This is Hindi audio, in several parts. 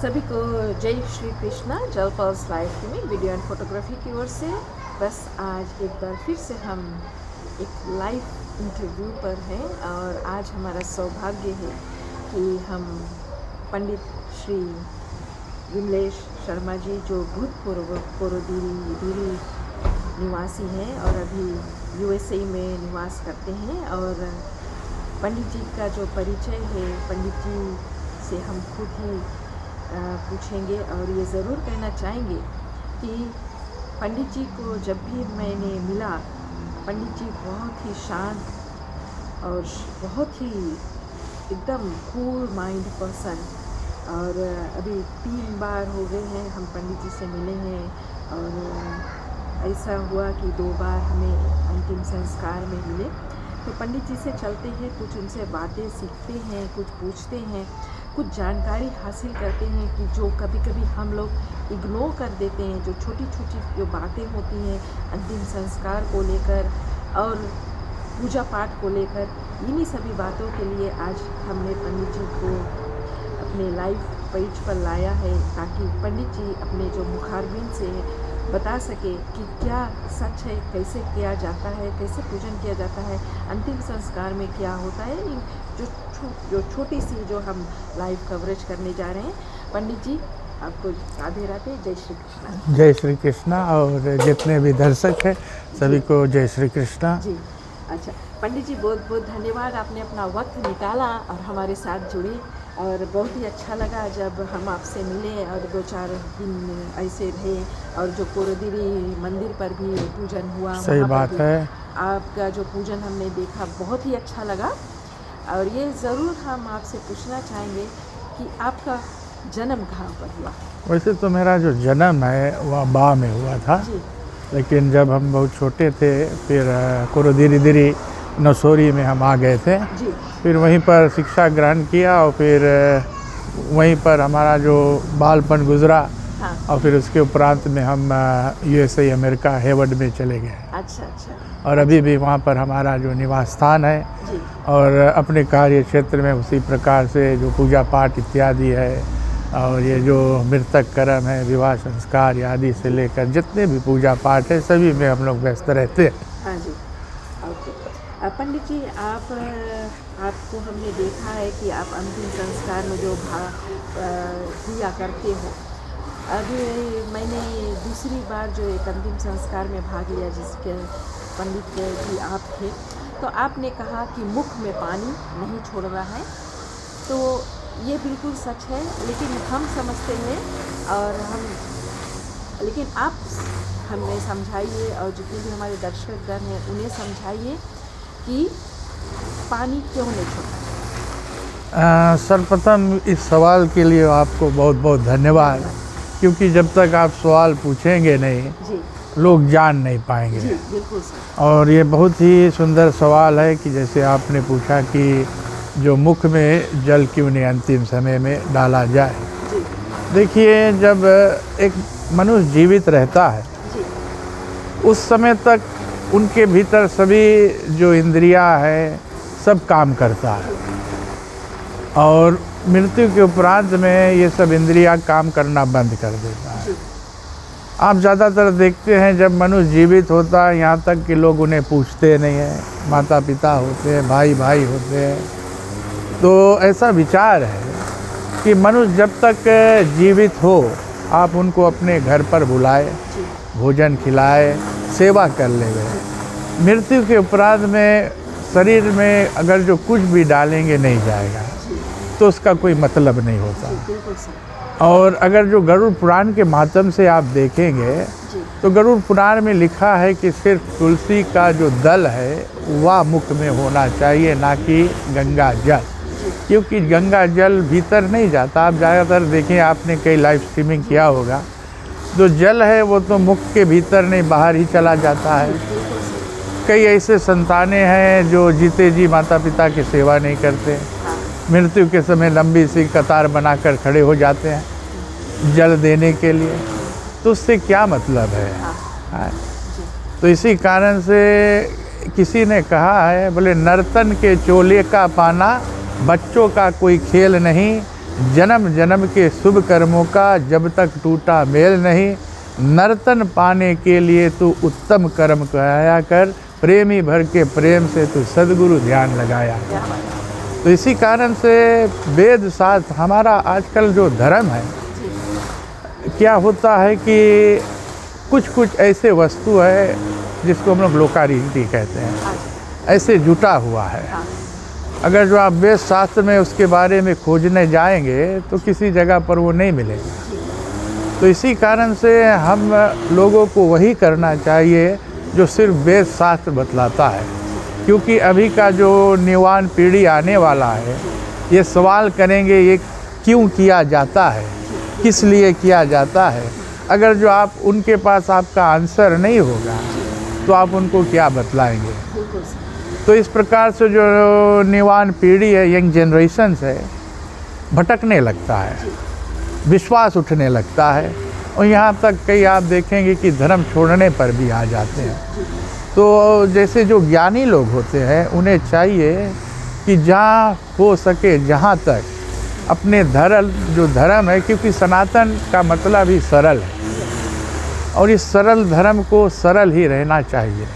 सभी को जय श्री कृष्णा। जल पल्स लाइफ में वीडियो एंड फोटोग्राफी की ओर से बस आज एक बार फिर से हम एक लाइव इंटरव्यू पर हैं और आज हमारा सौभाग्य है कि हम पंडित श्री विमलेश शर्मा जी जो भूतपूर्व कोरोदीरी निवासी हैं और अभी यूएसए में निवास करते हैं, और पंडित जी का जो परिचय है पंडित जी से हम खुद ही पूछेंगे। और ये ज़रूर कहना चाहेंगे कि पंडित जी को जब भी मैंने मिला, पंडित जी बहुत ही शांत और बहुत ही एकदम कूल माइंड पर्सन। और अभी 3 बार हो गए हैं हम पंडित जी से मिले हैं, और ऐसा हुआ कि 2 बार हमें अंतिम संस्कार में मिले। तो पंडित जी से चलते हैं, कुछ उनसे बातें सीखते हैं, कुछ पूछते हैं, कुछ जानकारी हासिल करते हैं कि जो कभी कभी हम लोग इग्नोर कर देते हैं, जो छोटी छोटी जो बातें होती हैं अंतिम संस्कार को लेकर और पूजा पाठ को लेकर। इन्हीं सभी बातों के लिए आज हमने पंडित जी को अपने लाइव पेज पर लाया है, ताकि पंडित जी अपने जो मुखारबिन से बता सके कि क्या सच है, कैसे किया जाता है, कैसे पूजन किया जाता है, अंतिम संस्कार में क्या होता है। जो छोटी सी जो हम लाइव कवरेज करने जा रहे हैं। पंडित जी आपको राधे राधे, जय श्री कृष्णा। जय श्री कृष्णा, और जितने भी दर्शक हैं सभी को जय श्री कृष्णा जी। अच्छा पंडित जी, बहुत बहुत धन्यवाद, आपने अपना वक्त निकाला और हमारे साथ जुड़े, और बहुत ही अच्छा लगा जब हम आपसे मिले और 2-4 दिन ऐसे रहे, और जो कोरोदीरी मंदिर पर भी पूजन हुआ, सही बात है। आपका जो पूजन हमने देखा बहुत ही अच्छा लगा। और ये ज़रूर हम आपसे पूछना चाहेंगे कि आपका जन्म कहाँ पर हुआ? वैसे तो मेरा जो जन्म है वह बा में हुआ था जी। लेकिन जब हम बहुत छोटे थे फिर कोरोदीरी नसोरी में हम आ गए थे जी। फिर वहीं पर शिक्षा ग्रहण किया और फिर वहीं पर हमारा जो बालपन गुजरा। हाँ। और फिर उसके उपरांत में हम यूएसए अमेरिका हेवर्ड में चले गए। अच्छा। और अभी भी वहाँ पर हमारा जो निवास स्थान है जी। और अपने कार्य क्षेत्र में उसी प्रकार से जो पूजा पाठ इत्यादि है और ये जो मृतक कर्म है, विवाह संस्कार आदि से लेकर जितने भी पूजा पाठ है सभी में हम लोग व्यस्त रहते हैं। हाँ जी, ओके। पंडित जी आपको हमने देखा है कि आप अंतिम संस्कार में जो किया करते हो। अभी मैंने दूसरी बार जो एक अंतिम संस्कार में भाग लिया जिसके पंडित जी आप थे, तो आपने कहा कि मुख में पानी नहीं छोड़ना है, तो ये बिल्कुल सच है, लेकिन हम समझते हैं लेकिन आप हमें समझाइए और जितने भी हमारे दर्शकगण हैं उन्हें समझाइए कि पानी क्यों नहीं छोड़ना। सर्वप्रथम इस सवाल के लिए आपको बहुत बहुत धन्यवाद, क्योंकि जब तक आप सवाल पूछेंगे नहीं जी, लोग जान नहीं पाएंगे। जी बिल्कुल सर। और ये बहुत ही सुंदर सवाल है कि जैसे आपने पूछा कि जो मुख में जल क्यों नहीं अंतिम समय में डाला जाए। जी। देखिए, जब एक मनुष्य जीवित रहता है जी। उस समय तक उनके भीतर सभी जो इंद्रियां हैं सब काम करता है, और मृत्यु के उपरांत में ये सब इंद्रियां काम करना बंद कर देता है। जी। आप ज़्यादातर देखते हैं जब मनुष्य जीवित होता है यहाँ तक कि लोग उन्हें पूछते नहीं हैं, माता पिता होते हैं, भाई भाई होते हैं। तो ऐसा विचार है कि मनुष्य जब तक जीवित हो आप उनको अपने घर पर बुलाए, भोजन खिलाए, सेवा कर लेंगे। मृत्यु के उपरांत में शरीर में अगर जो कुछ भी डालेंगे नहीं जाएगा, तो उसका कोई मतलब नहीं होता। बिल्कुल सर। और अगर जो गरुड़ पुराण के माध्यम से आप देखेंगे तो गरुड़ पुराण में लिखा है कि सिर्फ तुलसी का जो दल है वह मुख में होना चाहिए, ना कि गंगा जल, क्योंकि गंगा जल भीतर नहीं जाता। आप ज़्यादातर देखें, आपने कई लाइव स्ट्रीमिंग किया होगा, जो जल है वो तो मुख के भीतर नहीं बाहर ही चला जाता है। कई ऐसे संतानें हैं जो जीते जी माता पिता की सेवा नहीं करते, मृत्यु के समय लंबी सी कतार बनाकर खड़े हो जाते हैं जल देने के लिए, तो उससे क्या मतलब है। तो इसी कारण से किसी ने कहा है, बोले नर्तन के चोले का पाना बच्चों का कोई खेल नहीं, जन्म जन्म के शुभ कर्मों का जब तक टूटा मेल नहीं, नर्तन पाने के लिए तू उत्तम कर्म कराया कर, प्रेमी भर के प्रेम से तू सद्गुरु ध्यान लगाया। तो इसी कारण से वेद शास्त्र हमारा आजकल जो धर्म है, क्या होता है कि कुछ कुछ ऐसे वस्तु है जिसको हम लोग लोकारिटी कहते हैं, ऐसे जुटा हुआ है। अगर जो आप वेद शास्त्र में उसके बारे में खोजने जाएंगे तो किसी जगह पर वो नहीं मिलेगा। तो इसी कारण से हम लोगों को वही करना चाहिए जो सिर्फ वेद शास्त्र बतलाता है, क्योंकि अभी का जो नौजवान पीढ़ी आने वाला है ये सवाल करेंगे ये क्यों किया जाता है, किस लिए किया जाता है। अगर जो आप उनके पास आपका आंसर नहीं होगा तो आप उनको क्या बतलाएंगे। तो इस प्रकार से जो नौजवान पीढ़ी है, यंग जनरेशन है, भटकने लगता है, विश्वास उठने लगता है, और यहाँ तक कई आप देखेंगे कि धर्म छोड़ने पर भी आ जाते हैं। तो जैसे जो ज्ञानी लोग होते हैं उन्हें चाहिए कि जहाँ हो सके जहाँ तक अपने धर्म है, क्योंकि सनातन का मतलब ही सरल है, और इस सरल धर्म को सरल ही रहना चाहिए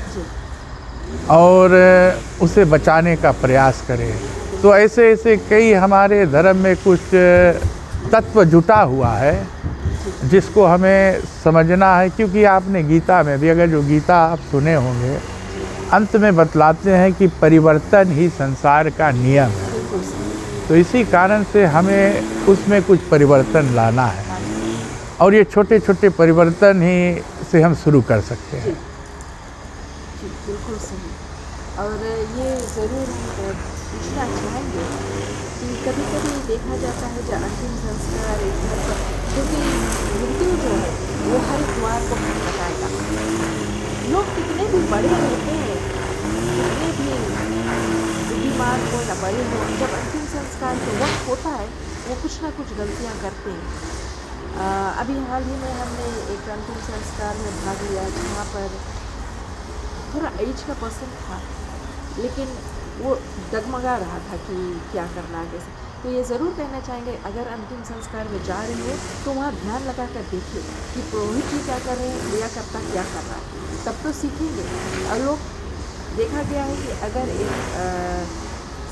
और उसे बचाने का प्रयास करें। तो ऐसे ऐसे कई हमारे धर्म में कुछ तत्व जुटा हुआ है जिसको हमें समझना है, क्योंकि आपने गीता में भी, अगर जो गीता आप सुने होंगे, अंत में बतलाते हैं कि परिवर्तन ही संसार का नियम है। तो इसी कारण से हमें उसमें कुछ परिवर्तन लाना है, और ये छोटे छोटे परिवर्तन ही से हम शुरू कर सकते हैं। जी बिल्कुल सही। और ये ज़रूर पूछना चाहेंगे कि कभी कभी देखा जाता है जो अंतिम संस्कार एक घर पर, क्योंकि मृत्यु जो है वो हर द्वार को खटखटाएगा। लोग कितने भी बड़े होते हैं, कितने भी बुद्धिमान हो या बड़े हो, जब अंतिम संस्कार के वक्त होता है वो कुछ ना कुछ गलतियाँ करते हैं। अभी हाल ही में हमने एक अंतिम संस्कार में भाग लिया जहाँ पर थोड़ा एज का पर्सन था, लेकिन वो डगमगा रहा था कि क्या करना आगे से। तो ये ज़रूर कहना चाहेंगे, अगर अंतिम संस्कार में जा रहे हो तो वहाँ ध्यान लगा कर देखिए कि पुरोहित जी क्या कर रहे हैं, क्रियाकर्ता क्या कर रहा है, तब तो सीखेंगे। और लोग देखा गया है कि अगर एक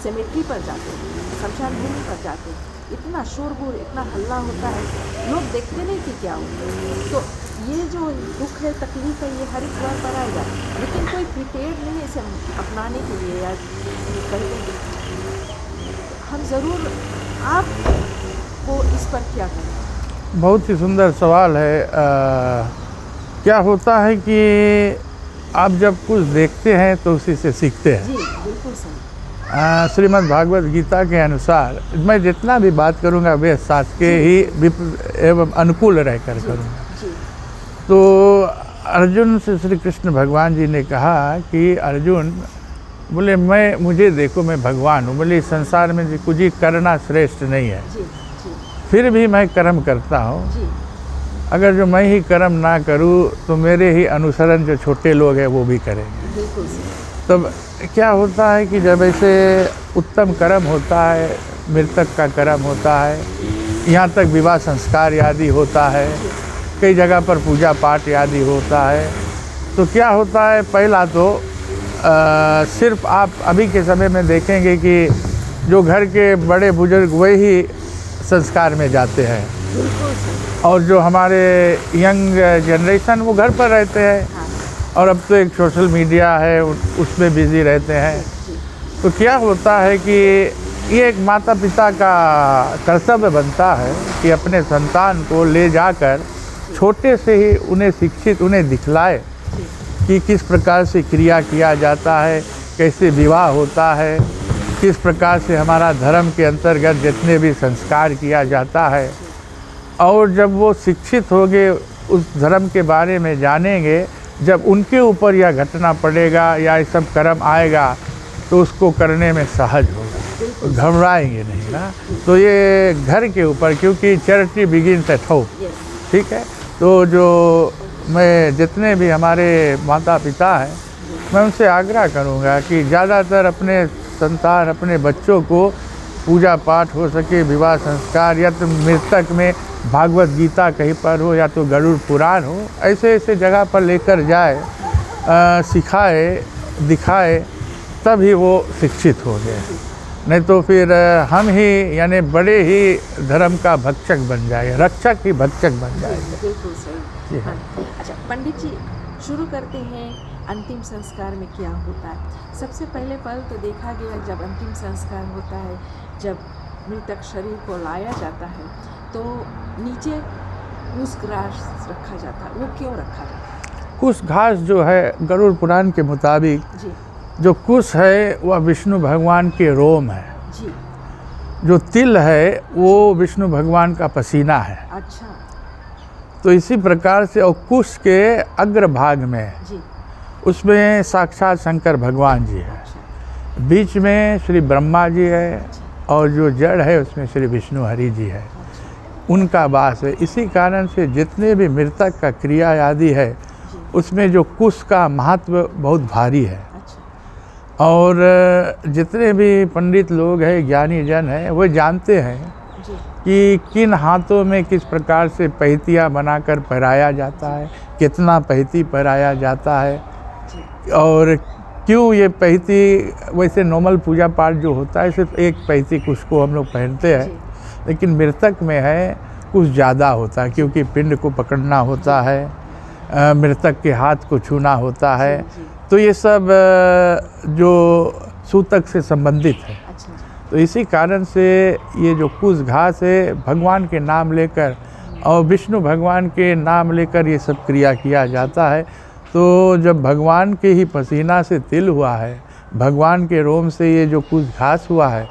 सेमेट्री पर जाते हैं, शमशान भूमि पर जाते हैं, इतना शोरगुल, इतना हल्ला होता है, लोग देखते नहीं कि क्या होता है। तो ये जो दुख है, तकलीफ है, ये हर एक बार पर आएगा, लेकिन कोई प्रिपेयर्ड नहीं है इसे अपनाने के लिए या करने के लिए। हम ज़रूर, आपको इस पर क्या करें? बहुत ही सुंदर सवाल है। क्या होता है कि आप जब कुछ देखते हैं तो उसी से सीखते हैं। जी बिल्कुल सही। श्रीमद् भागवत गीता के अनुसार मैं जितना भी बात करूँगा वेद शास्त्र के ही एवं अनुकूल रहकर करूँगा। तो अर्जुन से श्री कृष्ण भगवान जी ने कहा कि अर्जुन बोले, मुझे देखो, मैं भगवान हूँ। बोले, इस संसार में कुछ ही करना श्रेष्ठ नहीं है, फिर भी मैं कर्म करता हूँ। अगर जो मैं ही कर्म ना करूँ तो मेरे ही अनुसरण जो छोटे लोग हैं वो भी करेंगे। तब क्या होता है कि जब ऐसे उत्तम कर्म होता है, मृतक का कर्म होता है, यहाँ तक विवाह संस्कार आदि होता है, कई जगह पर पूजा पाठ आदि होता है, तो क्या होता है, पहला तो सिर्फ आप अभी के समय में देखेंगे कि जो घर के बड़े बुजुर्ग वही संस्कार में जाते हैं, और जो हमारे यंग जनरेशन वो घर पर रहते हैं, और अब तो एक सोशल मीडिया है उसमें बिज़ी रहते हैं। तो क्या होता है कि ये एक माता पिता का कर्तव्य बनता है कि अपने संतान को ले जाकर छोटे से ही उन्हें शिक्षित, उन्हें दिखलाए कि किस प्रकार से क्रिया किया जाता है, कैसे विवाह होता है, किस प्रकार से हमारा धर्म के अंतर्गत जितने भी संस्कार किया जाता है। और जब वो शिक्षित होंगे, उस धर्म के बारे में जानेंगे, जब उनके ऊपर यह घटना पड़ेगा या ये सब कर्म आएगा तो उसको करने में सहज होगा, घबराएंगे नहीं ना। तो ये घर के ऊपर, क्योंकि चैरिटी बिगिन्स एट होम, ठीक है। तो जो मैं जितने भी हमारे माता पिता हैं, मैं उनसे आग्रह करूंगा कि ज़्यादातर अपने संतान, अपने बच्चों को पूजा पाठ हो सके, विवाह संस्कार, या तो मृतक में भागवत गीता कहीं पर हो या तो गरुड़ पुराण हो, ऐसे ऐसे जगह पर लेकर जाए, सिखाए, दिखाए, तभी वो शिक्षित हो गए। नहीं तो फिर हम ही यानी बड़े ही धर्म का भक्षक बन जाए, रक्षक ही भक्षक बन जाएंगे। बिल्कुल सही। हाँ। अच्छा पंडित जी, शुरू करते हैं अंतिम संस्कार में क्या होता है। सबसे पहले पल तो देखा गया जब अंतिम संस्कार होता है, जब मृतक शरीर को लाया जाता है तो नीचे कुश घास रखा जाता है। वो क्यों रखा जाता है? कुश घास जो है गरुड़ पुराण के मुताबिक जी जो कुश है वह विष्णु भगवान के रोम है, जी। जो तिल है वो विष्णु भगवान का पसीना है। अच्छा तो इसी प्रकार से और कुश के अग्रभाग में जी। उसमें साक्षात शंकर भगवान जी है, अच्छा बीच में श्री ब्रह्मा जी है, अच्छा और जो जड़ है उसमें श्री विष्णु हरि जी है, अच्छा उनका वास है। इसी कारण से जितने भी मृतक का क्रिया आदि है जी। उसमें जो कुश का महत्व बहुत भारी है। अच्छा और जितने भी पंडित लोग हैं, ज्ञानी जन हैं, वो जानते हैं जी। कि किन हाथों में किस प्रकार से पैतियाँ बनाकर पहराया जाता है, कितना पैती पहराया जाता है, जी और क्यों ये पैती। वैसे नॉर्मल पूजा पाठ जो होता है सिर्फ एक पैती कुश को हम लोग पहनते हैं, जी। लेकिन मृतक में है कुछ ज़्यादा होता है, क्योंकि पिंड को पकड़ना होता है, मृतक के हाथ को छूना होता है। जी, जी। तो ये सब जो सूतक से संबंधित है। अच्छा जी। तो इसी कारण से ये जो कुश घास है भगवान के नाम लेकर और विष्णु भगवान के नाम लेकर ये सब क्रिया किया जाता है। तो जब भगवान के ही पसीना से तिल हुआ है, भगवान के रोम से ये जो कुश घास हुआ है,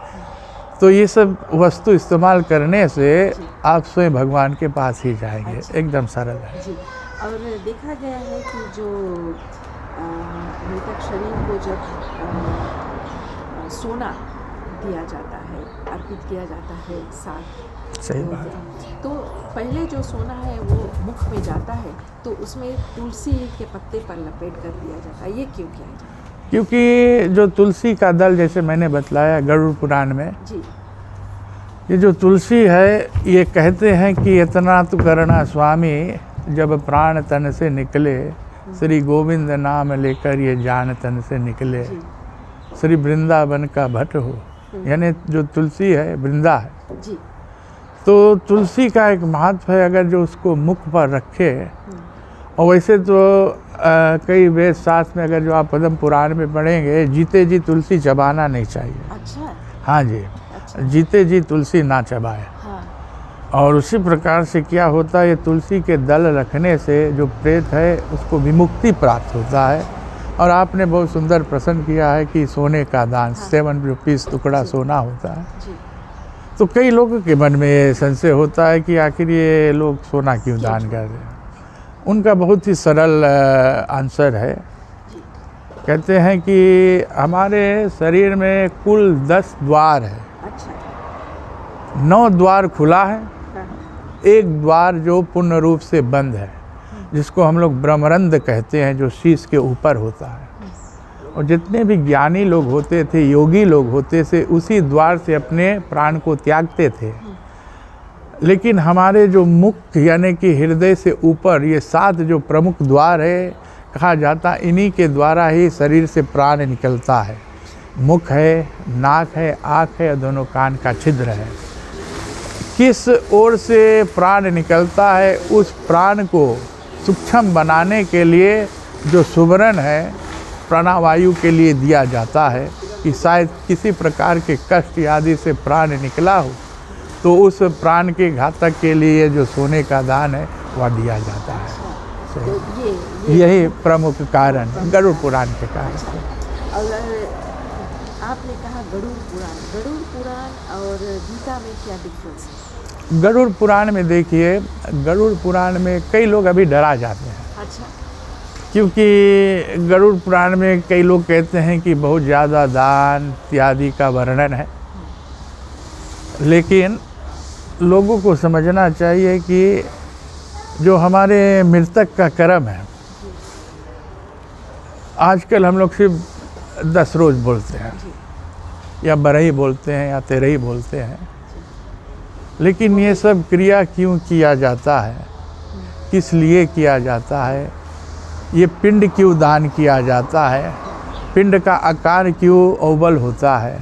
तो ये सब वस्तु इस्तेमाल करने से आप स्वयं भगवान के पास ही जाएंगे। अच्छा। एकदम सरल है जी। और देखा गया है कि जो मृतक शरीर को जब सोना दिया जाता है, अर्पित किया जाता है साथ, सही बात। तो पहले जो सोना है वो मुख में जाता है, तो उसमें तुलसी के पत्ते पर लपेट कर दिया जाता है। ये क्यों किया जाता है? क्योंकि जो तुलसी का दल, जैसे मैंने बतलाया गरुड़ पुराण में, जी ये जो तुलसी है ये कहते हैं कि इतना तो करना स्वामी, जब प्राण तन से निकले, श्री गोविंद नाम लेकर ये जान तन से निकले, जी श्री वृंदावन का भट्ट हो। यानी जो तुलसी है वृंदा है। जी। तो तुलसी का एक महत्व है, अगर जो उसको मुख पर रखे, और वैसे तो कई वेद शास्त्र में अगर जो आप पद्म पुराण में पढ़ेंगे, जीते जी तुलसी चबाना नहीं चाहिए। अच्छा हाँ जी, अच्छा। जीते जी तुलसी ना चबाए। हाँ और उसी प्रकार से क्या होता है, ये तुलसी के दल रखने से जो प्रेत है उसको विमुक्ति प्राप्त होता है। और आपने बहुत सुंदर प्रश्न किया है कि सोने का दान, 7 रुपीस टुकड़ा सोना होता है। जी। तो कई लोगों के मन में ये संशय होता है कि आखिर ये लोग सोना क्यों दान कर रहे हैं। उनका बहुत ही सरल आंसर है। जी कहते हैं कि हमारे शरीर में कुल 10 द्वार है, अच्छा 9 द्वार खुला है, हाँ एक द्वार जो पूर्ण रूप से बंद है, जिसको हम लोग ब्रह्मरंध्र कहते हैं, जो शीश के ऊपर होता है। और जितने भी ज्ञानी लोग होते थे, योगी लोग होते थे, उसी द्वार से अपने प्राण को त्यागते थे। लेकिन हमारे जो मुख यानी कि हृदय से ऊपर ये 7 जो प्रमुख द्वार है, कहा जाता इन्हीं के द्वारा ही शरीर से प्राण निकलता है। मुख है, नाक है, आँख है, दोनों कान का छिद्र है। किस ओर से प्राण निकलता है, उस प्राण को सूक्ष्म बनाने के लिए जो सुवर्ण है प्राणवायु के लिए दिया जाता है, कि शायद किसी प्रकार के कष्ट आदि से प्राण निकला हो, तो उस प्राण के घातक के लिए जो सोने का दान है वह दिया जाता है। तो यही प्रमुख कारण गरुड़ पुराण के कारण से। और आपने कहा गरुड़ पुराण और गीता में क्या डिफरेंस है? गरुड़ पुराण में देखिए, गरुड़ पुराण में कई लोग अभी डरा जाते हैं। अच्छा क्योंकि गरुड़ पुराण में कई लोग कहते हैं कि बहुत ज़्यादा दान इत्यादि का वर्णन है। लेकिन लोगों को समझना चाहिए कि जो हमारे मृतक का कर्म है, आजकल हम लोग सिर्फ 10 रोज़ बोलते हैं, या बरही बोलते हैं या तेरही बोलते हैं। लेकिन ये सब क्रिया क्यों किया जाता है, किस लिए किया जाता है, ये पिंड क्यों दान किया जाता है, पिंड का आकार क्यों ओवल होता है,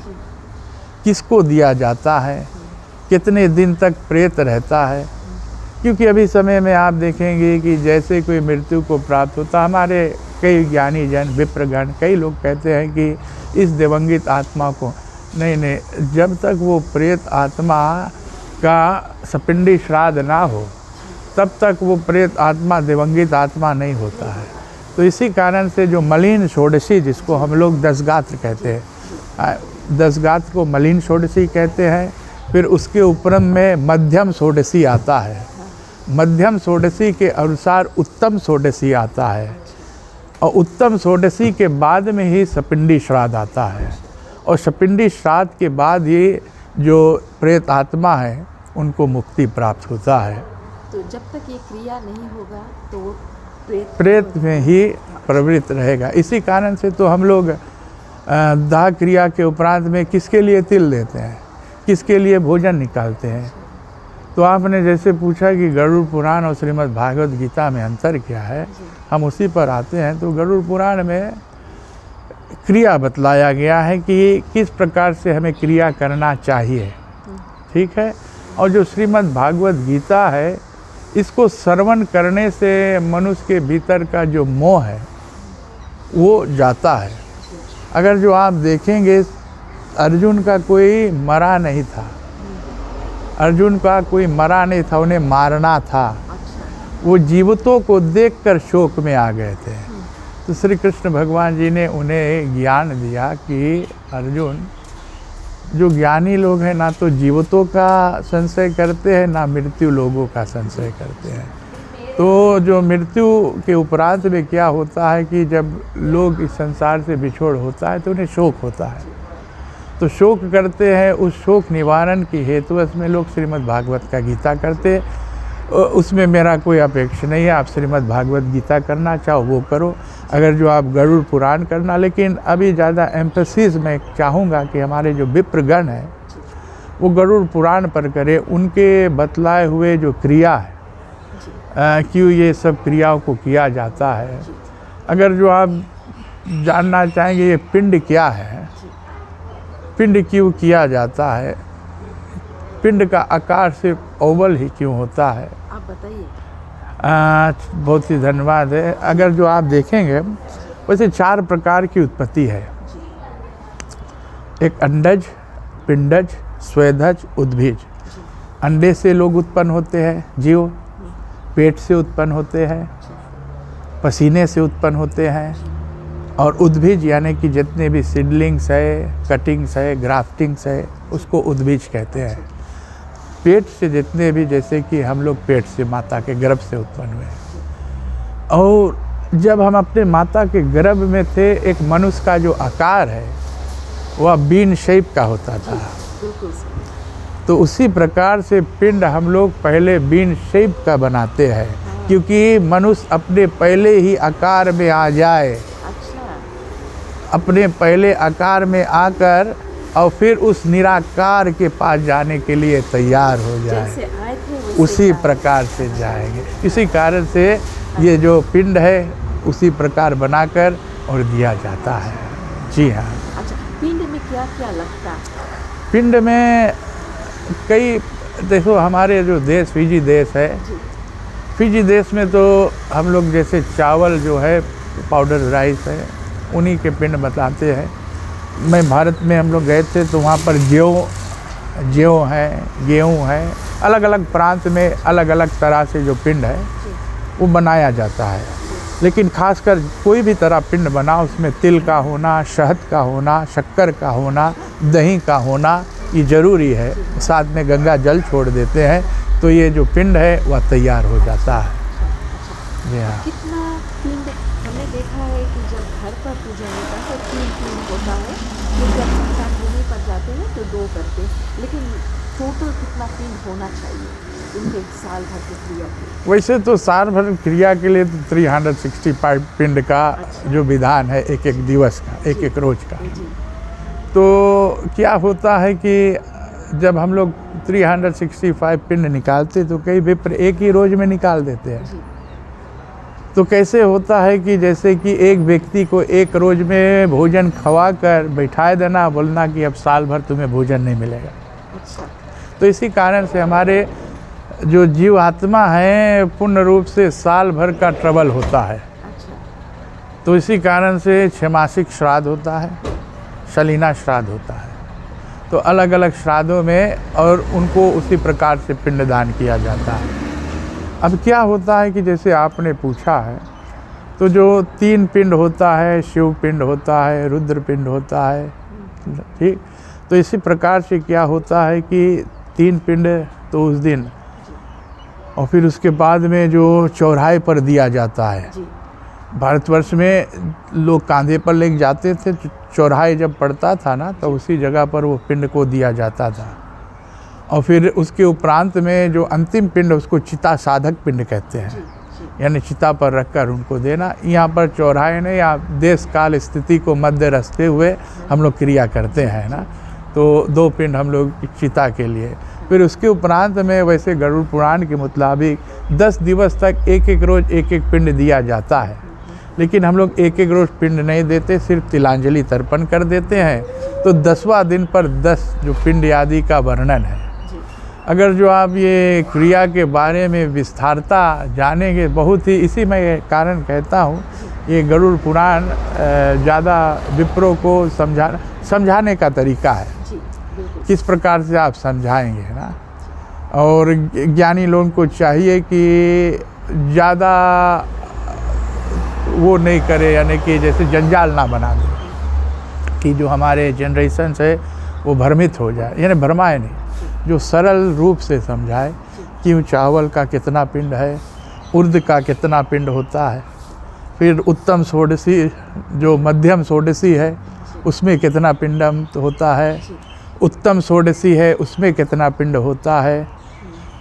किसको दिया जाता है, कितने दिन तक प्रेत रहता है। क्योंकि अभी समय में आप देखेंगे कि जैसे कोई मृत्यु को प्राप्त होता, हमारे कई ज्ञानी जन विप्रगण कई लोग कहते हैं कि इस दिवंगित आत्मा को नहीं, जब तक वो प्रेत आत्मा का सपिंडी श्राद्ध ना हो तब तक वो प्रेत आत्मा दिवंगित आत्मा नहीं होता है। तो इसी कारण से जो मलिन षोडशी, जिसको हम लोग दसगात्र कहते हैं, दसगात्र को मलिन षोडशी कहते हैं। फिर उसके ऊपर में मध्यम षोडशी आता है, मध्यम षोडशी के अनुसार उत्तम षोडशी आता है, और उत्तम षोडशी के बाद में ही सपिंडी श्राद्ध आता है। और सपिंडी श्राद्ध के बाद ये जो प्रेत आत्मा है उनको मुक्ति प्राप्त होता है। तो जब तक ये क्रिया नहीं होगा तो वो प्रेत में ही प्रवृत्त रहेगा। इसी कारण से तो हम लोग दाह क्रिया के उपरांत में किसके लिए तिल देते हैं, किसके लिए भोजन निकालते हैं। तो आपने जैसे पूछा कि गरुड़ पुराण और श्रीमद् भागवत गीता में अंतर क्या है, हम उसी पर आते हैं। तो गरुड़ पुराण में क्रिया बतलाया गया है कि किस प्रकार से हमें क्रिया करना चाहिए, ठीक है। और जो श्रीमद् भागवत गीता है, इसको श्रवण करने से मनुष्य के भीतर का जो मोह है वो जाता है। अगर जो आप देखेंगे, अर्जुन का कोई मरा नहीं था, अर्जुन का कोई मरा नहीं था, उन्हें मारना था। वो जीवितों को देखकर शोक में आ गए थे। तो श्री कृष्ण भगवान जी ने उन्हें ज्ञान दिया कि अर्जुन, जो ज्ञानी लोग हैं ना तो जीवितों का संशय करते हैं, ना मृत्यु लोगों का संशय करते हैं। तो जो मृत्यु के उपरांत में क्या होता है कि जब लोग इस संसार से बिछोड़ होता है तो उन्हें शोक होता है। तो शोक करते हैं, उस शोक निवारण की हेतु में लोग श्रीमद् भागवत का गीता करते। उसमें मेरा कोई अपेक्षा नहीं है, आप श्रीमद् भागवत गीता करना चाहो वो करो, अगर जो आप गरुड़ पुराण करना। लेकिन अभी ज़्यादा एम्फेसिस मैं चाहूँगा कि हमारे जो विप्रगण हैं वो गरुड़ पुराण पर करें। उनके बतलाए हुए जो क्रिया है, क्यों ये सब क्रियाओं को किया जाता है। अगर जो आप जानना चाहेंगे ये पिंड क्या है, पिंड क्यों किया जाता है, पिंड का आकार सिर्फ ओवल ही क्यों होता है, आप बताइए। बहुत ही धन्यवाद है। अगर जो आप देखेंगे वैसे 4 प्रकार की उत्पत्ति है। एक अंडज, पिंडज, स्वेदज, उद्भिज। अंडे से लोग उत्पन्न होते हैं जीव, पेट से उत्पन्न होते हैं, पसीने से उत्पन्न होते हैं, और उद्भिज यानी कि जितने भी सीडलिंग्स है, कटिंग्स है, ग्राफ्टिंग्स है, उसको उद्भिज कहते हैं। पेट से जितने भी, जैसे कि हम लोग पेट से माता के गर्भ से उत्पन्न हुए, और जब हम अपने माता के गर्भ में थे, एक मनुष्य का जो आकार है वह बीन शेप का होता था। तो उसी प्रकार से पिंड हम लोग पहले बीन शेप का बनाते हैं, क्योंकि मनुष्य अपने पहले ही आकार में आ जाए, अपने पहले आकार में आकर और फिर उस निराकार के पास जाने के लिए तैयार हो जाए, उसी प्रकार से जाएंगे। इसी कारण से ये जो पिंड है उसी प्रकार बनाकर और दिया जाता है। जी हाँ। अच्छा, पिंड में क्या क्या लगता है? पिंड में कई, देखो हमारे जो देश फिजी देश है, फिजी देश में तो हम लोग जैसे चावल जो है, पाउडर राइस है, उन्हीं के पिंड बताते हैं। मैं भारत में हम लोग गए थे तो वहाँ पर जौ है, गेहूँ है, अलग अलग प्रांत में अलग अलग तरह से जो पिंड है वो बनाया जाता है। लेकिन खासकर कोई भी तरह पिंड बना, उसमें तिल का होना, शहद का होना, शक्कर का होना, दही का होना, ये ज़रूरी है। साथ में गंगा जल छोड़ देते हैं तो ये जो पिंड है वह तैयार हो जाता है। जी हाँ। कितना पिंड हमने देखा है कि जब घर पर पूजन होता है तो 3 पिंड होता है, फिर जब संतान भूमि पर जाते हैं तो 2 करते हैं। लेकिन टोटल कितना पिंड होना चाहिए उनके साल भर की क्रिया के? वैसे तो साल भर क्रिया के लिए तो 365 पिंड का जो विधान है, एक एक दिवस का, एक एक रोज का। तो क्या होता है कि जब हम लोग 365 पिंड निकालते तो कई विप्र एक ही रोज में निकाल देते हैं। तो कैसे होता है कि जैसे कि एक व्यक्ति को एक रोज में भोजन खवा कर बैठाए देना, बोलना कि अब साल भर तुम्हें भोजन नहीं मिलेगा। अच्छा। तो इसी कारण से हमारे जो जीव आत्मा है पूर्ण रूप से साल भर का ट्रबल होता है। अच्छा। तो इसी कारण से छमासिक श्राद्ध होता है, शलीना श्राद्ध होता है। तो अलग अलग श्राद्धों में और उनको उसी प्रकार से पिंडदान किया जाता है। अब क्या होता है कि जैसे आपने पूछा है, तो जो 3 पिंड होता है, शिव पिंड होता है, रुद्र पिंड होता है, ठीक। तो इसी प्रकार से क्या होता है कि 3 पिंड तो उस दिन, और फिर उसके बाद में जो चौराहे पर दिया जाता है। भारतवर्ष में लोग कांधे पर लेके जाते थे, चौराहे जब पड़ता था ना तो उसी जगह पर वो पिंड को दिया जाता था। और फिर उसके उपरांत में जो अंतिम पिंड उसको चिता साधक पिंड कहते हैं, यानी चिता पर रखकर उनको देना। यहाँ पर चौराहे ने या देश काल स्थिति को मध्य रखते हुए हम लोग क्रिया करते हैं ना। तो 2 पिंड हम लोग चिता के लिए, फिर उसके उपरांत में वैसे गरुड़ पुराण के मुताबिक 10 दिवस तक एक रोज़ एक पिंड दिया जाता है। लेकिन हम लोग एक रोज़ पिंड नहीं देते, सिर्फ तिलांजलि तर्पण कर देते हैं। तो 10वां दिन पर 10 जो पिंड आदि का वर्णन है। अगर जो आप ये क्रिया के बारे में विस्तारता जानेंगे, बहुत ही, इसी में कारण कहता हूँ ये गरुड़ पुराण ज़्यादा विप्रों को समझाने का तरीका है। किस प्रकार से आप समझाएंगे ना। और ज्ञानी लोगों को चाहिए कि ज़्यादा वो नहीं करे, यानी कि जैसे जंजाल ना बना दे कि जो हमारे जनरेशन है वो भ्रमित हो जाए, यानी भरमाए नहीं। जो सरल रूप से समझाए कि चावल का कितना पिंड है, उर्द का कितना पिंड होता है, फिर उत्तम षोडशी जो मध्यम षोडशी है उसमें कितना पिंडम होता है, उत्तम षोडशी है उसमें कितना पिंड होता है,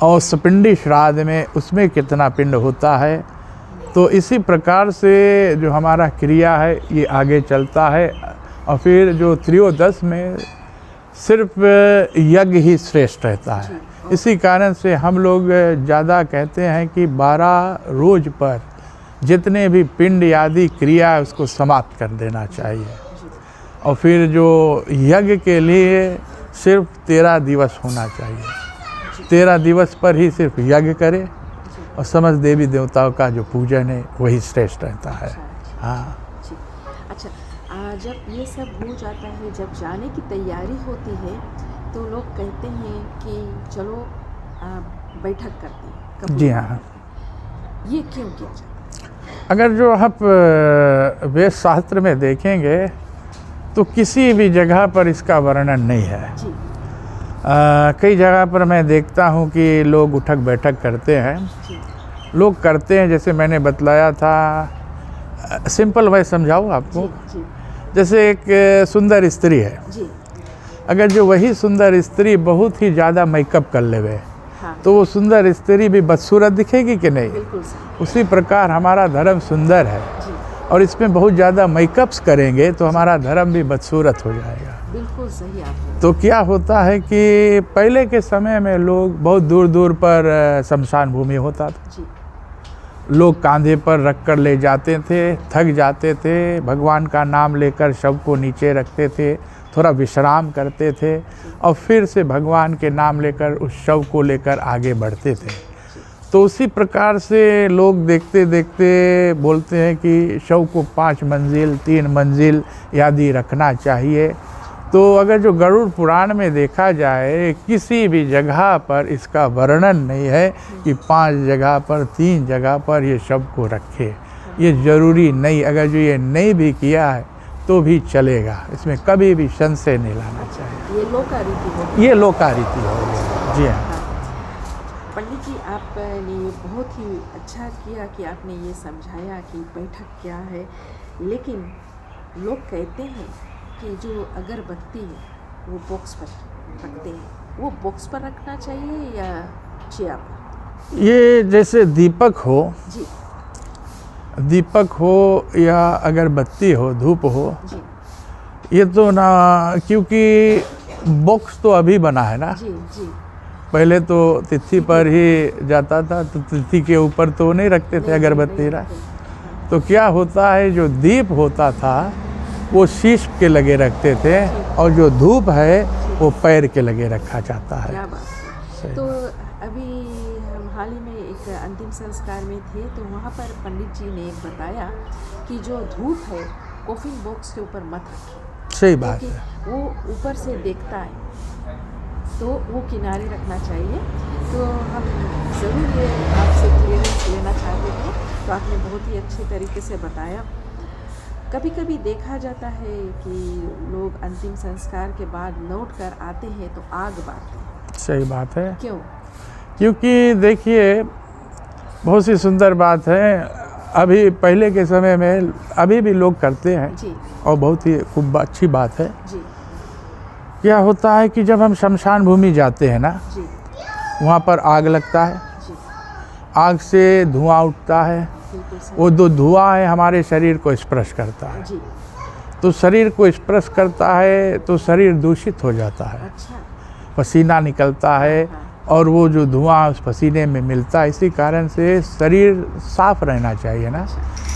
और सपिंडी श्राद्ध में उसमें कितना पिंड होता है। तो इसी प्रकार से जो हमारा क्रिया है ये आगे चलता है। और फिर जो त्रयोदश में सिर्फ यज्ञ ही श्रेष्ठ रहता है। इसी कारण से हम लोग ज़्यादा कहते हैं कि 12 रोज पर जितने भी पिंड आदि क्रिया है उसको समाप्त कर देना चाहिए। और फिर जो यज्ञ के लिए सिर्फ 13 दिवस होना चाहिए। 13 दिवस पर ही सिर्फ यज्ञ करे, और समस्त देवी देवताओं का जो पूजन है वही श्रेष्ठ रहता है। हाँ। अच्छा, जब ये सब हो जाता है, जब जाने की तैयारी होती है, तो लोग कहते हैं कि चलो बैठक करते हैं। जी हाँ। ये क्यों किया जाता है? अगर जो आप वेद शास्त्र में देखेंगे तो किसी भी जगह पर इसका वर्णन नहीं है। जी। कई जगह पर मैं देखता हूँ कि लोग उठक बैठक करते हैं। लोग करते हैं, जैसे मैंने बतलाया था, सिंपल मैं समझाऊँ आपको। जी। जैसे एक सुंदर स्त्री है। जी। अगर जो वही सुंदर स्त्री बहुत ही ज़्यादा मेकअप कर लेवे, हाँ। तो वो सुंदर स्त्री भी बदसूरत दिखेगी कि नहीं? बिल्कुल। उसी प्रकार हमारा धर्म सुंदर है, जी। और इसमें बहुत ज़्यादा मेकअप्स करेंगे तो हमारा धर्म भी बदसूरत हो जाएगा। बिल्कुल सही आपने। तो क्या होता है कि पहले के समय में लोग बहुत दूर दूर पर शमशान भूमि होता था। जी। लोग कांधे पर रख कर ले जाते थे, थक जाते थे, भगवान का नाम लेकर शव को नीचे रखते थे, थोड़ा विश्राम करते थे, और फिर से भगवान के नाम लेकर उस शव को लेकर आगे बढ़ते थे। तो उसी प्रकार से लोग देखते देखते बोलते हैं कि शव को 5 मंजिल 3 मंजिल आदि रखना चाहिए। तो अगर जो गरुड़ पुराण में देखा जाए, किसी भी जगह पर इसका वर्णन नहीं है कि 5 जगह पर 3 जगह पर ये शव को रखे। ये ज़रूरी नहीं। अगर जो ये नहीं भी किया है तो भी चलेगा, इसमें कभी भी संशय नहीं लाना चाहिए। ये लोकारीति हो, ये लोकारीति हो गई। जी हाँ। पंडित जी, आपने बहुत ही अच्छा किया कि आपने ये समझाया कि बैठक क्या है। लेकिन लोग कहते हैं कि जो अगरबत्ती है वो बॉक्स पर रखते हैं, वो बॉक्स पर रखना चाहिए या चेयर पर? ये जैसे दीपक हो, जी। दीपक हो या अगरबत्ती हो, धूप हो, जी। ये तो ना, क्योंकि बॉक्स तो अभी बना है ना। जी जी। पहले तो तिथि पर ही जाता था, तो तिथि के ऊपर तो नहीं रखते थे अगरबत्ती ना। तो क्या होता है, जो दीप होता था वो शीश के लगे रखते थे, और जो धूप है वो पैर के लगे रखा जाता है। क्या बात है। तो अभी हम हाल ही में एक अंतिम संस्कार में थे, तो वहाँ पर पंडित जी ने एक बताया कि जो धूप है कॉफिन बॉक्स के ऊपर मत रखें। सही बात है। वो ऊपर से देखता है, तो वो किनारे रखना चाहिए। तो हम ज़रूर ये आपसे क्लियरेंस लेना चाहते थे, तो आपने बहुत ही अच्छे तरीके से बताया। कभी कभी देखा जाता है कि लोग अंतिम संस्कार के बाद लौट कर आते हैं तो आग बांधते हैं। सही बात है। क्यों? क्योंकि देखिए, बहुत सी सुंदर बात है। अभी पहले के समय में अभी भी लोग करते हैं जी और बहुत ही खूब अच्छी बात है। जी क्या होता है कि जब हम शमशान भूमि जाते हैं ना, जी वहाँ पर आग लगता है, जी, आग से धुआं उठता है। बिल्कुल सही। वो जो धुआं है हमारे शरीर को स्पर्श करता है, जी, तो शरीर को स्पर्श करता है तो शरीर दूषित हो जाता है, अच्छा। पसीना निकलता है, हाँ, और वो जो धुआं उस पसीने में मिलता है, इसी कारण से शरीर साफ रहना चाहिए ना।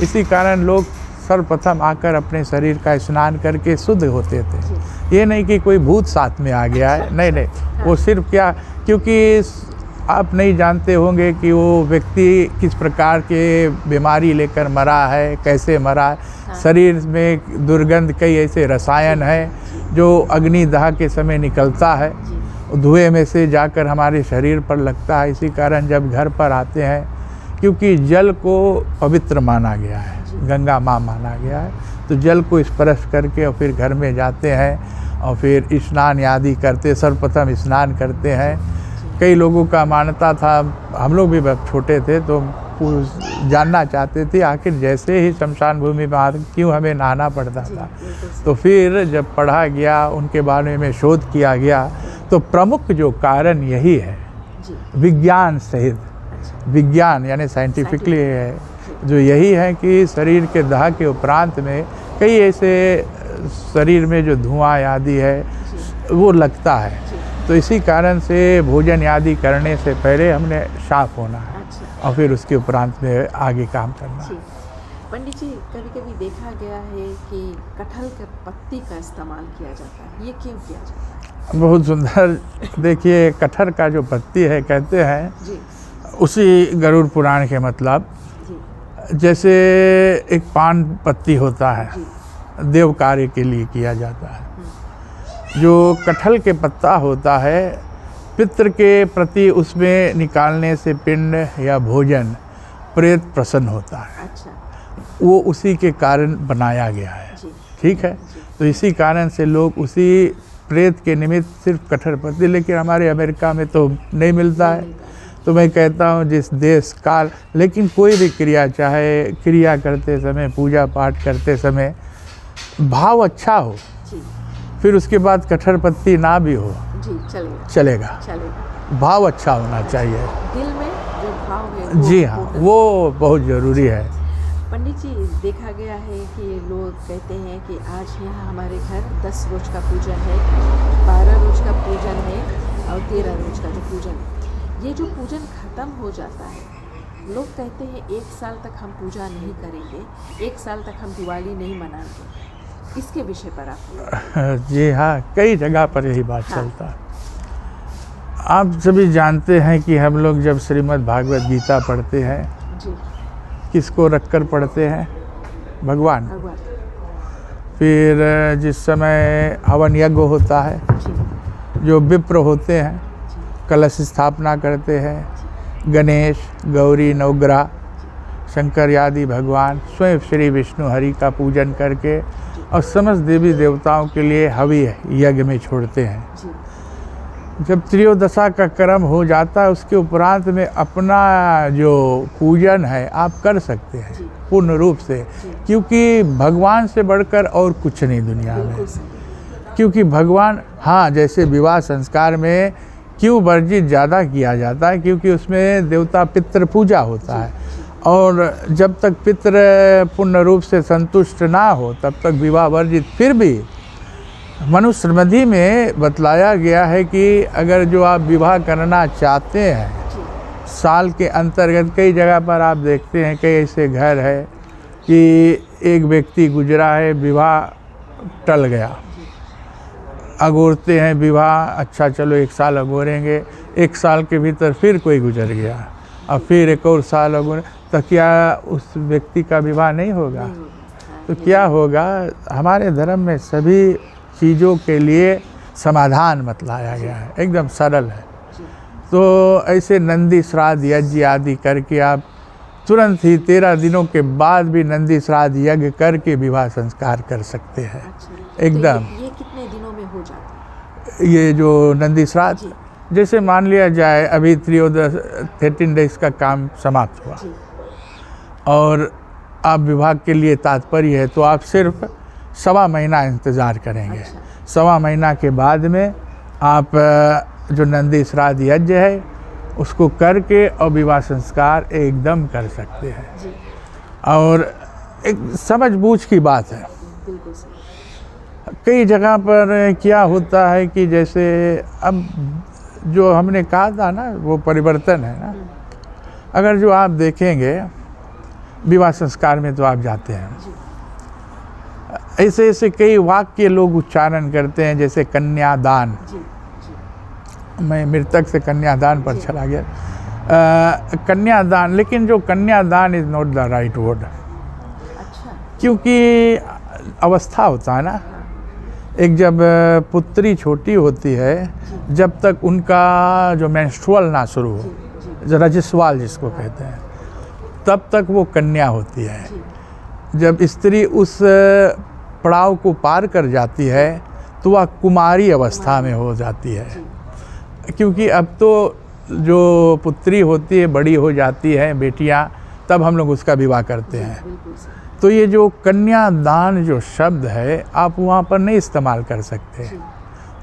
इसी कारण लोग सर्वप्रथम आकर अपने शरीर का स्नान करके शुद्ध होते थे। ये नहीं कि कोई भूत साथ में आ गया है, नहीं नहीं, वो सिर्फ क्या, क्योंकि आप नहीं जानते होंगे कि वो व्यक्ति किस प्रकार के बीमारी लेकर मरा है, कैसे मरा है। शरीर में दुर्गंध, कई ऐसे रसायन हैं जो अग्निदाह के समय निकलता है, धुएं में से जाकर हमारे शरीर पर लगता है। इसी कारण जब घर पर आते हैं, क्योंकि जल को पवित्र माना गया है, गंगा माँ माना गया है, तो जल को स्पर्श करके और फिर घर में जाते हैं और फिर स्नान आदि करते, सर्वप्रथम स्नान करते हैं। कई लोगों का मानता था, हम लोग भी बहुत छोटे थे तो जानना चाहते थे आखिर जैसे ही शमशान भूमि में आते क्यों हमें नहाना पड़ता था। तो फिर जब पढ़ा गया, उनके बारे में शोध किया गया, तो प्रमुख जो कारण यही है, विज्ञान सहित, विज्ञान यानी साइंटिफिकली है, जो यही है कि शरीर के दाह के उपरांत में कई ऐसे शरीर में जो धुआं आदि है वो लगता है। तो इसी कारण से भोजन आदि करने से पहले हमने साफ होना है और फिर उसके उपरांत में आगे काम करना है। पंडित जी, कभी कभी देखा गया है कि कटहल के पत्ती का इस्तेमाल किया जाता है, ये क्यों किया जाता है? बहुत सुंदर। देखिए, कटहल का जो पत्ती है, कहते हैं जी, उसी गरुड़ पुराण के मतलब, जैसे एक पान पत्ती होता है, देव कार्य के लिए किया जाता है। जो कटहल के पत्ता होता है, पितृ के प्रति उसमें निकालने से पिंड या भोजन प्रेत प्रसन्न होता है। अच्छा। वो उसी के कारण बनाया गया है। ठीक है। तो इसी कारण से लोग उसी प्रेत के निमित्त सिर्फ कटहल पत्ती, लेकिन हमारे अमेरिका में तो नहीं मिलता है। तो मैं कहता हूँ जिस देश काल, लेकिन कोई भी क्रिया, चाहे क्रिया करते समय, पूजा पाठ करते समय भाव अच्छा हो, फिर उसके बाद कटहल पत्ती ना भी हो, चलेगा। भाव अच्छा होना चाहिए, दिल में जो भाव है। जी हाँ, वो बहुत ज़रूरी है। पंडित जी, देखा गया है कि लोग कहते हैं कि आज यहाँ हमारे घर 10 रोज का पूजन है, 12 रोज का पूजन है और 13 रोज का जो पूजन है, ये जो पूजन ख़त्म हो जाता है, लोग कहते हैं 1 साल तक हम पूजा नहीं करेंगे, 1 साल तक हम दिवाली नहीं मनाएंगे। इसके विषय पर आप? जी हाँ, कई जगह पर यही बात चलता है। आप सभी जानते हैं कि हम लोग जब श्रीमद् भागवत गीता पढ़ते हैं, किसको रखकर पढ़ते हैं? भगवान। फिर जिस समय हवन यज्ञ होता है, जो विप्र होते हैं कलश स्थापना करते हैं, गणेश, गौरी, नवग्रह, शंकर आदि भगवान, स्वयं श्री विष्णु हरि का पूजन करके और समस्त देवी देवताओं के लिए हवि यज्ञ में छोड़ते हैं। जब त्रयोदशा का कर्म हो जाता है, उसके उपरांत में अपना जो पूजन है आप कर सकते हैं पूर्ण रूप से, क्योंकि भगवान से बढ़कर और कुछ नहीं दुनिया में। क्योंकि भगवान, हाँ, जैसे विवाह संस्कार में क्यों वर्जित ज़्यादा किया जाता है, क्योंकि उसमें देवता पितृ पूजा होता है, और जब तक पितृ पूर्ण रूप से संतुष्ट ना हो तब तक विवाह वर्जित। फिर भी मनुस्मृति में बतलाया गया है कि अगर जो आप विवाह करना चाहते हैं, साल के अंतर्गत कई जगह पर आप देखते हैं कई ऐसे घर है कि एक व्यक्ति गुजरा है, विवाह टल गया, अगोरते हैं विवाह, अच्छा चलो 1 साल अगोरेंगे, 1 साल के भीतर फिर कोई गुजर गया, अब फिर 1 और साल अगोरे, तो क्या उस व्यक्ति का विवाह नहीं होगा? तो क्या होगा? हमारे धर्म में सभी चीज़ों के लिए समाधान बतलाया गया है, एकदम सरल है। तो ऐसे नंदी श्राद्ध यज्ञ आदि करके आप तुरंत ही 13 दिनों के बाद भी नंदी श्राद्ध यज्ञ करके विवाह संस्कार कर सकते हैं। एकदम। तो ये कितने दिनों में हो जाता है? ये जो नंदी श्राद्ध, जैसे मान लिया जाए अभी 13 डेज का काम समाप्त हुआ और आप विवाह के लिए तात्पर्य है, तो आप सिर्फ 1.25 महीना इंतज़ार करेंगे। 1.25 महीना के बाद में आप जो नंदी श्राद्ध यज्ञ है उसको करके और विवाह संस्कार एकदम कर सकते हैं। और एक समझ बूझ की बात है। बिल्कुल सही। कई जगह पर क्या होता है कि जैसे अब जो हमने कहा था ना, वो परिवर्तन है ना। अगर जो आप देखेंगे विवाह संस्कार में तो आप जाते हैं, ऐसे ऐसे कई वाक्य लोग उच्चारण करते हैं, जैसे कन्यादान। मैं मृतक से कन्यादान पर चला गया। कन्यादान, लेकिन जो कन्यादान is not the right word. क्योंकि अवस्था होता है ना, एक जब पुत्री छोटी होती है, जब तक उनका जो मेंस्ट्रुअल ना शुरू हो, जो रजस्वाल जिसको कहते हैं, तब तक वो कन्या होती है। जब स्त्री उस पड़ाव को पार कर जाती है तो वह कुमारी अवस्था में हो जाती है। क्योंकि अब तो जो पुत्री होती है बड़ी हो जाती है, बेटियां, तब हम लोग उसका विवाह करते हैं। तो ये जो कन्यादान जो शब्द है आप वहाँ पर नहीं इस्तेमाल कर सकते,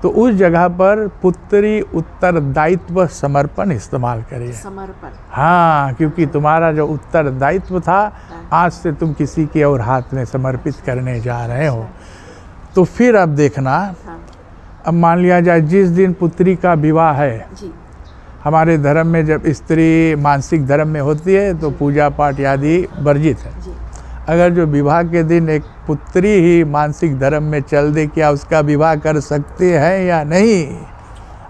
तो उस जगह पर पुत्री उत्तरदायित्व समर्पण इस्तेमाल करिए। समर्पण। हाँ, क्योंकि तुम्हारा जो उत्तरदायित्व था आज से तुम किसी के और हाथ में समर्पित करने जा रहे हो। तो फिर अब देखना, अब मान लिया जाए जिस दिन पुत्री का विवाह है, हमारे धर्म में जब स्त्री मानसिक धर्म में होती है तो पूजा पाठ आदि वर्जित है। अगर जो विवाह के दिन एक पुत्री ही मानसिक धर्म में चल दे, क्या उसका विवाह कर सकते हैं या नहीं?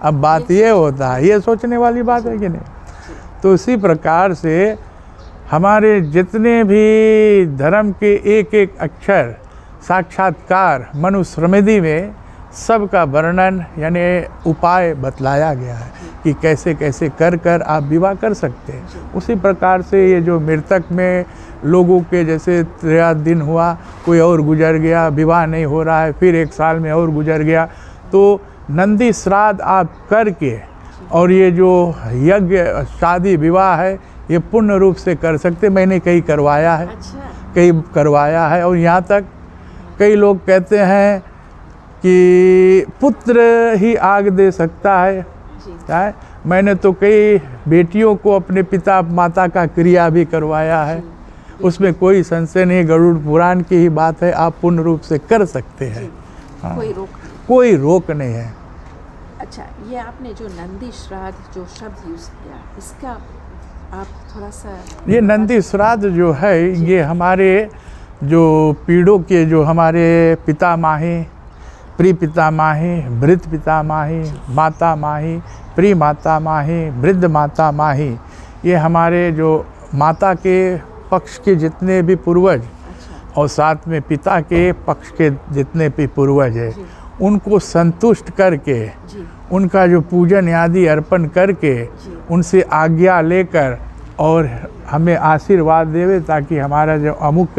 अब बात ये होता है, ये सोचने वाली बात है कि नहीं। तो इसी प्रकार से हमारे जितने भी धर्म के एक एक अक्षर साक्षात्कार मनुस्मृति में सबका वर्णन यानी उपाय बतलाया गया है कि कैसे कैसे कर कर आप विवाह कर सकते हैं। उसी प्रकार से ये जो मृतक में लोगों के जैसे 13 दिन हुआ, कोई और गुजर गया, विवाह नहीं हो रहा है, फिर 1 साल में और गुजर गया, तो नंदी श्राद्ध आप करके और ये जो यज्ञ शादी विवाह है ये पूर्ण रूप से कर सकते। मैंने कई करवाया है। कई करवाया है। और यहाँ तक कई लोग कहते हैं कि पुत्र ही आग दे सकता है। मैंने तो कई बेटियों को अपने पिता माता का क्रिया भी करवाया है, उसमें कोई संशय नहीं। गरुड़ पुराण की ही बात है, आप पूर्ण रूप से कर सकते हैं। हाँ, कोई रोक नहीं है। अच्छा, ये आपने जो नंदी श्राद्ध जो शब्द यूज़ किया, इसका आप थोड़ा सा। ये नंदी श्राद्ध जो है ये हमारे जो पीढ़ों के जो हमारे पिता माही, प्री पिता माही, वृद्ध पिता माही, माता माही, प्री माता माही, वृद्ध माता माही, ये हमारे जो माता के पक्ष के जितने भी पूर्वज और साथ में पिता के पक्ष के जितने भी पूर्वज हैं, उनको संतुष्ट करके उनका जो पूजन आदि अर्पण करके उनसे आज्ञा लेकर और हमें आशीर्वाद देवे, ताकि हमारा जो अमुक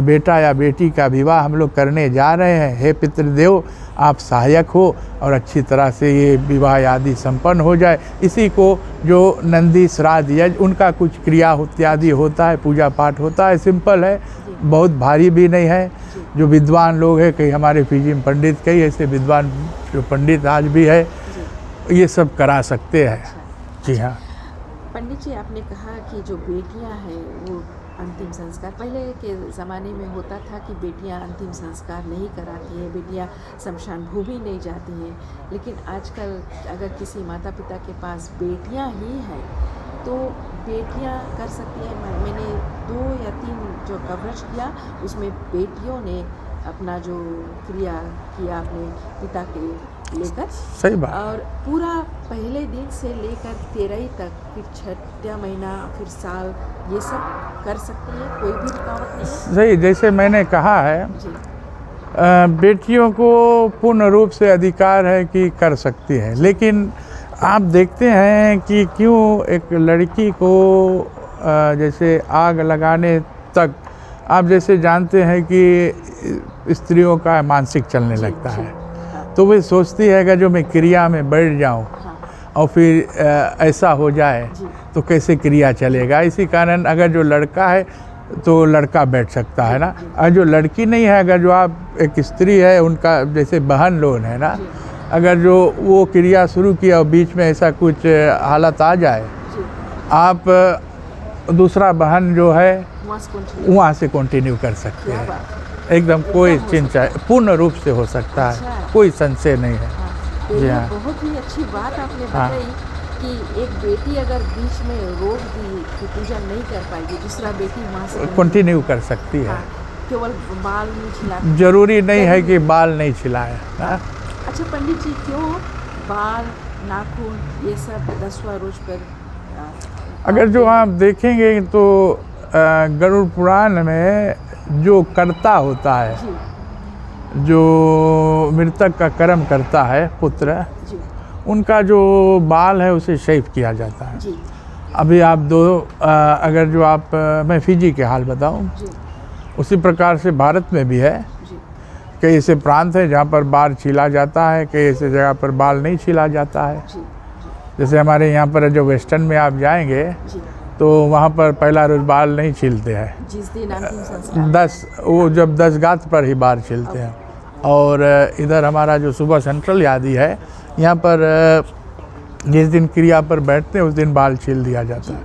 बेटा या बेटी का विवाह हम लोग करने जा रहे हैं, हे पितृदेव आप सहायक हो और अच्छी तरह से ये विवाह आदि संपन्न हो जाए। इसी को जो नंदी श्राद्ध यज्ञ उनका कुछ क्रिया इत्यादि होता है, पूजा पाठ होता है, सिंपल है, बहुत भारी भी नहीं है। जो विद्वान लोग हैं, कई हमारे फिजिम पंडित, कई ऐसे विद्वान जो पंडित आज भी है, ये सब करा सकते हैं। जी हाँ पंडित जी, आपने कहा कि जो बेटियां हैं वो अंतिम संस्कार, पहले के ज़माने में होता था कि बेटियां अंतिम संस्कार नहीं कराती हैं, बेटियां शमशान भूमि नहीं जाती हैं, लेकिन आजकल अगर किसी माता पिता के पास बेटियां ही हैं तो बेटियां कर सकती हैं। मैंने 2 या 3 जो कवरेज किया उसमें बेटियों ने अपना जो क्रिया किया अपने पिता के लेकर, सही बात। और पूरा पहले दिन से लेकर 13वीं तक, फिर 6वां महीना, फिर साल, ये सब कर सकती है, कोई भी रुकावट नहीं है। सही, जैसे मैंने कहा है जी बेटियों को पूर्ण रूप से अधिकार है कि कर सकती है, लेकिन आप देखते हैं कि क्यों एक लड़की को जैसे आग लगाने तक, आप जैसे जानते हैं कि स्त्रियों का मानसिक चलने लगता है, तो वे सोचती है कि जो मैं क्रिया में बैठ जाऊं और फिर ऐसा हो जाए तो कैसे क्रिया चलेगा। इसी कारण अगर जो लड़का है तो लड़का बैठ सकता है ना, और जो लड़की नहीं है, अगर जो आप एक स्त्री है, उनका जैसे बहन लोग है ना, अगर जो वो क्रिया शुरू किया और बीच में ऐसा कुछ हालत आ जाए, आप दूसरा बहन जो है वहाँ से कंटिन्यू कर सकते हैं, एकदम कोई चिंता, पूर्ण रूप से हो सकता है, कोई संशय नहीं है। तो जी ये हाँ। बहुत ही अच्छी बात आपने हाँ। बताई कि एक बेटी अगर बीच में रोक दी कि पूजा नहीं कर पाएगी, दूसरा बेटी वहाँ से कंटिन्यू कर सकती है। हाँ, केवल बाल नहीं छिला, जरूरी नहीं है कि बाल नहीं छिलाए। हाँ? अच्छा पंडित जी, क्यों बाल, नाखून, ये सब 10वां रोज पर अगर जो आप देखेंगे तो गरुड़ पुराण में जो कर्ता होता है, जो मृतक का कर्म करता है पुत्र, जी उनका जो बाल है उसे शेव किया जाता है। जी अभी आप अगर जो आप मैं फिजी के हाल बताऊं, जी उसी प्रकार से भारत में भी है। जी कई ऐसे प्रांत हैं जहाँ पर बाल छीला जाता है, कई ऐसे जगह पर बाल नहीं छीला जाता है। जी जैसे हमारे यहाँ पर जो वेस्टर्न में आप जाएंगे जी तो वहाँ पर पहला रोज बाल नहीं छीलते हैं, जिस दिन अंतिम संस्कार 10 वो जब 10 गात पर ही बाल छीलते हैं। और इधर हमारा जो सुबह सेंट्रल आदि है, यहाँ पर जिस दिन क्रिया पर बैठते हैं उस दिन बाल छील दिया जाता है।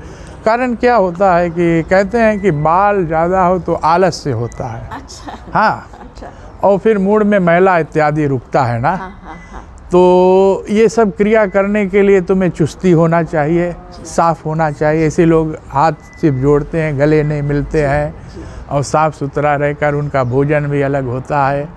कारण क्या होता है कि कहते हैं कि बाल ज़्यादा हो तो आलस से होता है। अच्छा हाँ, अच्छा और फिर मूड में मैला इत्यादि रुकता है ना, हाँ हाँ हाँ तो ये सब क्रिया करने के लिए तुम्हें चुस्ती होना चाहिए, साफ़ होना चाहिए। ऐसे लोग हाथ सिर्फ जोड़ते हैं, गले नहीं मिलते हैं, और साफ़ सुथरा रहकर उनका भोजन भी अलग होता है।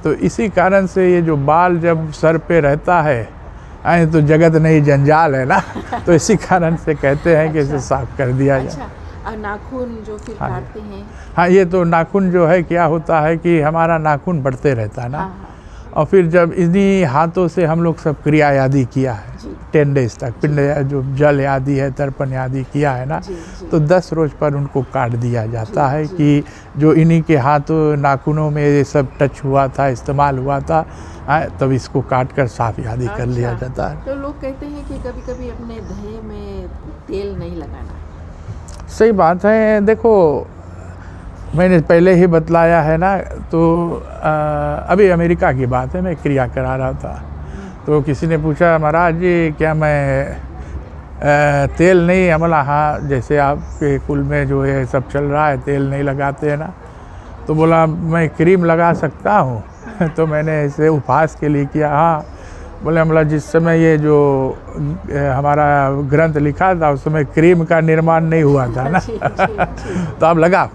तो इसी कारण से ये जो बाल जब सर पे रहता है तो जगत नहीं जंजाल है ना, तो इसी कारण से कहते हैं कि इसे साफ कर दिया जाए। अच्छा, और नाखून जो फिर काटते हैं, हाँ, ये तो नाखून जो है क्या होता है कि हमारा नाखून बढ़ते रहता है ना, हाँ और फिर जब इन्हीं हाथों से हम लोग सब क्रिया आदि किया है 10 डेज तक, पिंड जो जल आदि है, तर्पण आदि किया है ना, तो 10 रोज पर उनको काट दिया जाता है कि जो इन्हीं के हाथों नाखूनों में ये सब टच हुआ था, इस्तेमाल हुआ था, तब इसको काट कर साफ आदि कर लिया जाता है। तो लोग कहते हैं कि कभी कभी अपने दही में तेल नहीं लगाना। सही बात है। देखो, मैंने पहले ही बतलाया है ना, तो अभी अमेरिका की बात है, मैं क्रिया करा रहा था, तो किसी ने पूछा, महाराज जी क्या मैं तेल नहीं, हमला हाँ, जैसे आपके कुल में जो है सब चल रहा है, तेल नहीं लगाते हैं ना, तो बोला मैं क्रीम लगा सकता हूँ। तो मैंने ऐसे उपहास के लिए किया, हाँ। बोले हमला जिस समय ये जो हमारा ग्रंथ लिखा था उस समय क्रीम का निर्माण नहीं हुआ था ना, तो आप लगा।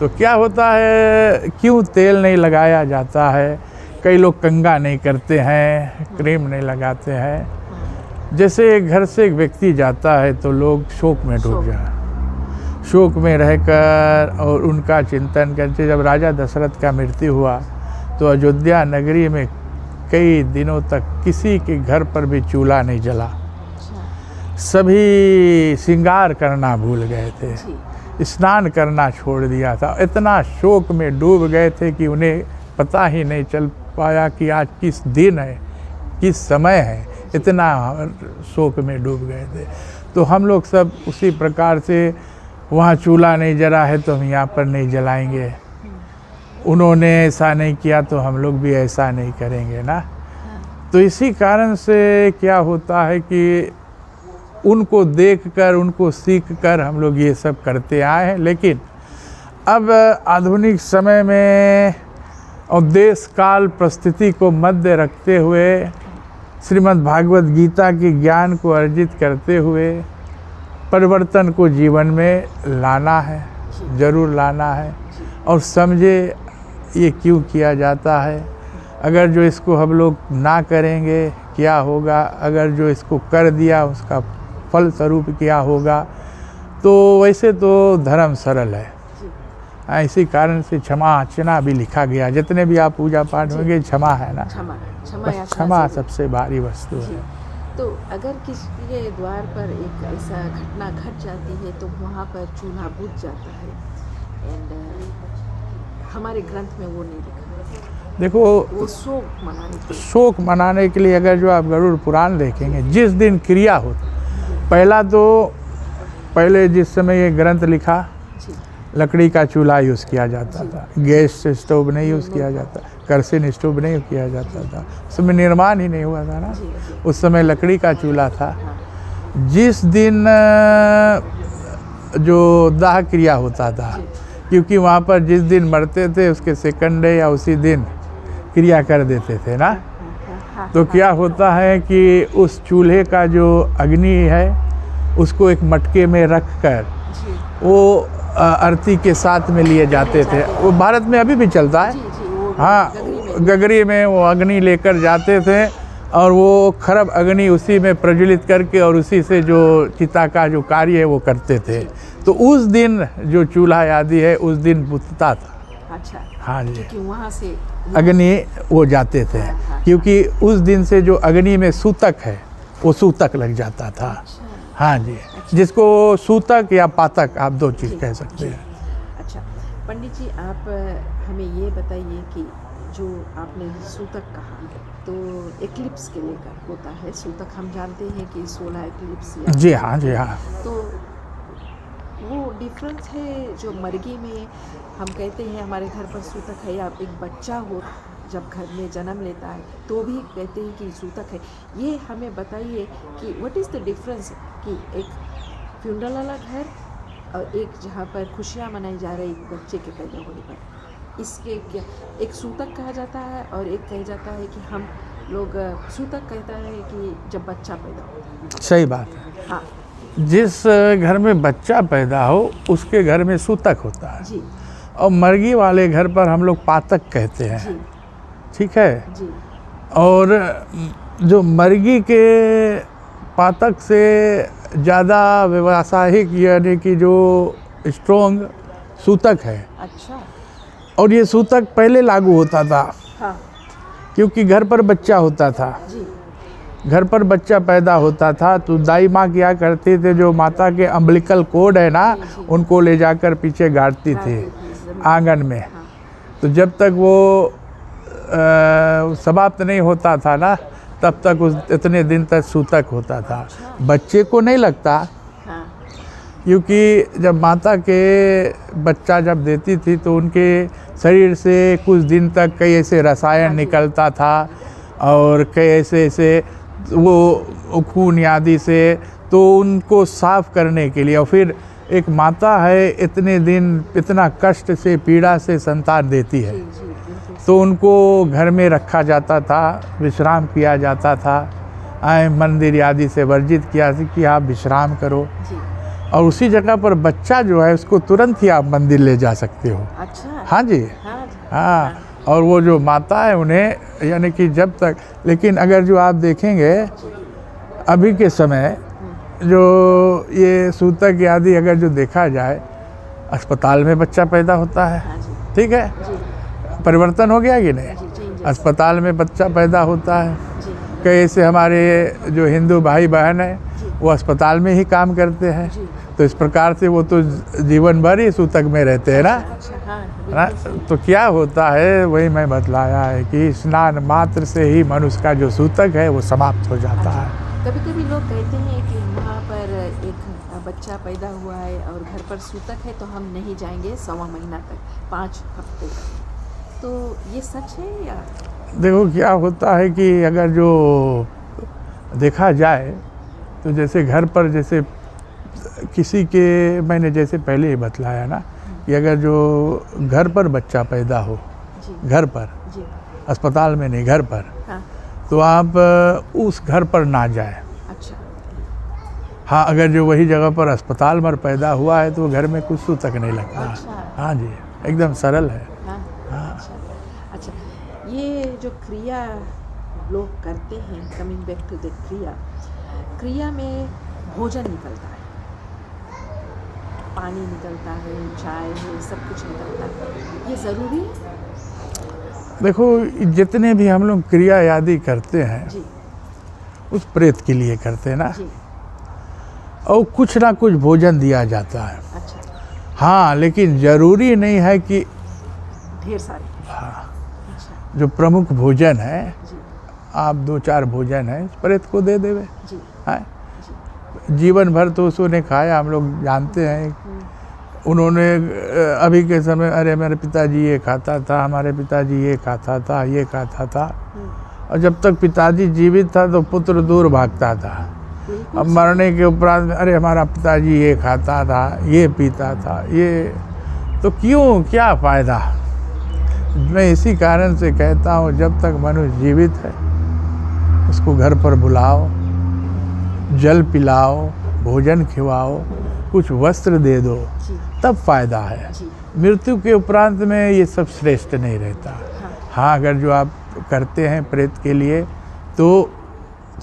तो क्या होता है, क्यों तेल नहीं लगाया जाता है? कई लोग कंघा नहीं करते हैं, क्रीम नहीं लगाते हैं। जैसे घर से एक व्यक्ति जाता है तो लोग शोक में डूब जाए, शोक में रहकर और उनका चिंतन करते। जब राजा दशरथ का मृत्यु हुआ तो अयोध्या नगरी में कई दिनों तक किसी के घर पर भी चूल्हा नहीं जला, सभी श्रृंगार करना भूल गए थे, स्नान करना छोड़ दिया था। इतना शोक में डूब गए थे कि उन्हें पता ही नहीं चल पाया कि आज किस दिन है, किस समय है, इतना शोक में डूब गए थे। तो हम लोग सब उसी प्रकार से, वहाँ चूल्हा नहीं जला है तो हम यहाँ पर नहीं जलाएंगे, उन्होंने ऐसा नहीं किया तो हम लोग भी ऐसा नहीं करेंगे ना। तो इसी कारण से क्या होता है कि उनको देखकर, उनको सीखकर हम लोग ये सब करते आए हैं। लेकिन अब आधुनिक समय में और देश काल परिस्थिति को मध्य रखते हुए श्रीमद् भागवत गीता के ज्ञान को अर्जित करते हुए परिवर्तन को जीवन में लाना है, ज़रूर लाना है। और समझे ये क्यों किया जाता है, अगर जो इसको हम लोग ना करेंगे क्या होगा, अगर जो इसको कर दिया उसका फल स्वरूप क्या होगा। तो वैसे तो धर्म सरल है, इसी कारण से क्षमा अर्चना भी लिखा गया। जितने भी आप पूजा पाठ होंगे क्षमा है ना, क्षमा सबसे भारी वस्तु है। तो अगर किसी के द्वार पर एक ऐसा घटना घट जाती है तो वहाँ पर चूल्हा बुझ जाता है, एंड हमारे ग्रंथ में वो नहीं लिखा। देखो, वो शोक मनाने के लिए अगर जो आप गरुड़ पुराण देखेंगे, जिस दिन क्रिया होती, पहले जिस समय ये ग्रंथ लिखा लकड़ी का चूल्हा यूज़ किया जाता था, गैस स्टोव नहीं यूज़ किया जाता, करसिन स्टोव नहीं किया जाता था, उस समय निर्माण ही नहीं हुआ था ना, उस समय लकड़ी का चूल्हा था। जिस दिन जो दाह क्रिया होता था, क्योंकि वहाँ पर जिस दिन मरते थे उसके सेकंड डे या उसी दिन क्रिया कर देते थे ना, तो क्या होता है कि उस चूल्हे का जो अग्नि है उसको एक मटके में रख कर वो आरती के साथ में लिए जाते थे। वो भारत में अभी भी चलता है, हाँ, गगरी में वो अग्नि लेकर जाते थे और वो खरब अग्नि उसी में प्रज्वलित करके और उसी से जो चिता का जो कार्य है वो करते थे। तो उस दिन जो चूल्हा आदि है उस दिन बुझता था। अच्छा, हाँ जी, क्योंकि वहाँ से अग्नि वो जाते थे, क्योंकि उस दिन से जो अग्नि में सूतक है वो सूतक लग जाता था। हाँ जी, जिसको सूतक या पातक आप दो चीज़ कह सकते हैं। अच्छा पंडित जी, आप हमें ये बताइए कि जो आपने सूतक कहा, तो एक्लिप्स के लेकर होता है सूतक, हम जानते हैं कि 16 एक्लिप्स। जी हाँ, जी हाँ। तो वो डिफरेंस है जो मरगी में हम कहते हैं हमारे घर पर सूतक है, या एक बच्चा हो जब घर में जन्म लेता है तो भी कहते हैं कि सूतक है। ये हमें बताइए कि व्हाट इज़ द डिफरेंस कि एक फ्यूनरल वाला घर और एक जहाँ पर खुशियाँ मनाई जा रही बच्चे के पैदा होने पर, इसके क्या एक सूतक कहा जाता है और एक कहा जाता है कि हम लोग सूतक कहता है कि जब बच्चा पैदा होता है। सही बात है। हाँ, जिस घर में बच्चा पैदा हो उसके घर में सूतक होता है जी, और मर्गी वाले घर पर हम लोग पातक कहते हैं। जी, ठीक है जी। और जो मर्गी के पातक से ज़्यादा व्यावसायिक यानी कि जो स्ट्रॉन्ग सूतक है। अच्छा। और ये सूतक पहले लागू होता था। हाँ, क्योंकि घर पर बच्चा होता था, जी, घर पर बच्चा पैदा होता था तो दाई माँ क्या करती थे, जो माता के अम्बिलिकल कोड है ना, उनको ले जाकर पीछे गाड़ती थी आंगन में। तो जब तक वो समाप्त नहीं होता था ना, तब तक उस इतने दिन तक सूतक होता था। बच्चे को नहीं लगता, क्योंकि जब माता के बच्चा जब देती थी तो उनके शरीर से कुछ दिन तक कई ऐसे रसायन निकलता था और कई ऐसे वो खून आदि से, तो उनको साफ करने के लिए, और फिर एक माता है इतने दिन इतना कष्ट से पीड़ा से संतान देती है, तो उनको घर में रखा जाता था, विश्राम किया जाता था, मंदिर आदि से वर्जित किया कि आप विश्राम करो, और उसी जगह पर बच्चा जो है उसको तुरंत ही आप मंदिर ले जा सकते हो। अच्छा। हाँ जी, हाँ। और वो जो माता है उन्हें यानी कि जब तक, लेकिन अगर जो आप देखेंगे अभी के समय जो ये सूतक आदि अगर जो देखा जाए, अस्पताल में बच्चा पैदा होता है, ठीक है, परिवर्तन हो गया कि नहीं, अस्पताल में बच्चा पैदा होता है। कई ऐसे हमारे जो हिंदू भाई बहन हैं वो अस्पताल में ही काम करते हैं, तो इस प्रकार से वो तो जीवन भर ही सूतक में रहते हैं ना। तो क्या होता है, वही मैं बतलाया है कि स्नान मात्र से ही मनुष्य का जो सूतक है वो समाप्त हो जाता है। कभी कभी लोग कहते हैं कि वहाँ पर एक बच्चा पैदा हुआ है और घर पर सूतक है तो हम नहीं जाएंगे 1.25 महीना तक, 5 हफ्ते तक, तो ये सच है या? देखो क्या होता है कि अगर जो देखा जाए तो जैसे घर पर जैसे किसी के, मैंने जैसे पहले ही बतलाया ना कि अगर जो घर पर बच्चा पैदा हो, जी घर पर, जी अस्पताल में नहीं, घर पर, हाँ तो आप उस घर पर ना जाए। अच्छा हाँ, अगर जो वही जगह पर अस्पताल में पैदा हुआ है तो घर में कुछ सू तक नहीं लगता। अच्छा हाँ जी, एकदम सरल है। हाँ हाँ। अच्छा अच्छा। ये जो क्रिया लोग करते हैं, कमिंग बैक टू द क्रिया में भोजन निकलता है, पानी निकलता है, चाय है, सब कुछ निकलता है, ये ज़रूरी है? देखो, जितने भी हम लोग क्रिया आदि करते हैं जी उस प्रेत के लिए करते हैं ना, जी और कुछ ना कुछ भोजन दिया जाता है। अच्छा, हाँ, लेकिन ज़रूरी नहीं है कि ढेर सारे। हाँ, अच्छा जो प्रमुख भोजन है, जी आप 2-4 भोजन है प्रेत को दे देवे। जी हाँ, जी जीवन भर तो उसने खाया, हम लोग जानते हैं। उन्होंने अभी के समय, अरे मेरे पिताजी ये खाता था, हमारे पिताजी ये खाता था, ये खाता था, और जब तक पिताजी जीवित था तो पुत्र दूर भागता था। अब मरने के उपरांत में, अरे हमारा पिताजी ये खाता था, ये पीता था, ये तो क्यों, क्या फ़ायदा। मैं इसी कारण से कहता हूँ, जब तक मनुष्य जीवित है उसको घर पर बुलाओ, जल पिलाओ, भोजन खिलाओ, कुछ वस्त्र दे दो, जी तब फ़ायदा है। जी मृत्यु के उपरांत में ये सब श्रेष्ठ नहीं रहता। हाँ हाँ, अगर जो आप करते हैं प्रेत के लिए तो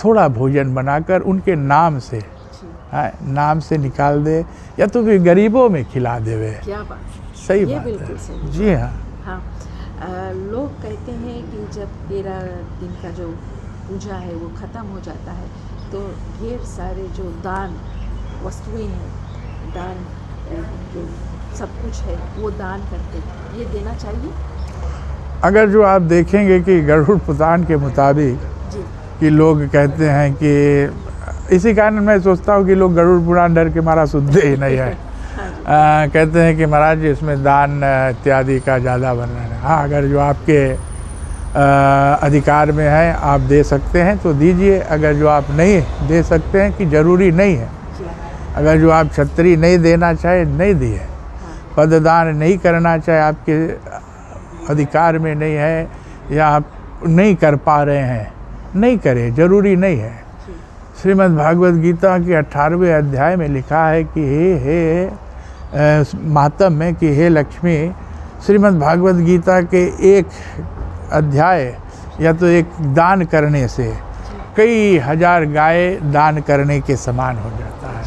थोड़ा भोजन बनाकर उनके नाम से, जी, हाँ, नाम से निकाल दे, या तो फिर गरीबों में खिला देवे। क्या बात, सही ये बात बिल्कुल है। सही। जी हाँ। हाँ, लोग कहते हैं कि जब 13 दिन का जो पूजा है वो ख़त्म हो जाता है तो ढेर सारे जो दान वस्तुएं हैं, दान जो सब कुछ है वो दान करते हैं, ये देना चाहिए? अगर जो आप देखेंगे कि गरुड़ पुराण के मुताबिक जी कि लोग कहते हैं कि, इसी कारण मैं सोचता हूँ कि लोग गरुड़ पुराण डर के मारा सुनते ही नहीं है। हाँ जी कहते हैं कि महाराज जी इसमें दान इत्यादि का ज़्यादा वर्णन है। हाँ, अगर जो आपके अधिकार में है, आप दे सकते हैं तो दीजिए। अगर जो आप नहीं दे सकते हैं, कि ज़रूरी नहीं है, जी अगर जो आप छतरी नहीं देना चाहे नहीं दिए, हाँ पददान नहीं करना चाहे, आपके अधिकार में नहीं है, या आप नहीं कर पा रहे हैं, नहीं करें, ज़रूरी नहीं है। जी श्रीमद् भागवत गीता के 18वें अध्याय में लिखा है कि हे मातम में, कि हे लक्ष्मी, श्रीमद् भागवत गीता के एक अध्याय या तो एक दान करने से कई हजार गाय दान करने के समान हो जाता है।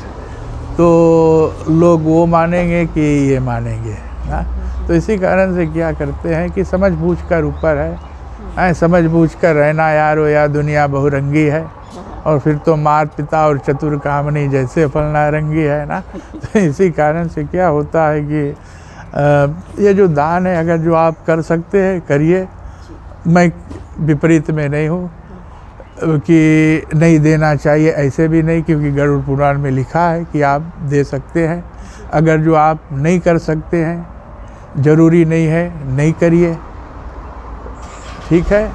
तो लोग वो मानेंगे कि ये मानेंगे ना। तो इसी कारण से क्या करते हैं कि समझ बूझ कर ऊपर है, समझ बूझ कर रहना यारो, या दुनिया बहुरंगी है, और फिर तो माता पिता और चतुर कामनी जैसे फलना रंगी है ना। तो इसी कारण से क्या होता है कि ये जो दान है, अगर जो आप कर सकते हैं करिए। मैं विपरीत में नहीं हूँ कि नहीं देना चाहिए, ऐसे भी नहीं, क्योंकि गरुड़ पुराण में लिखा है कि आप दे सकते हैं। अगर जो आप नहीं कर सकते हैं, ज़रूरी नहीं है, नहीं करिए, ठीक है।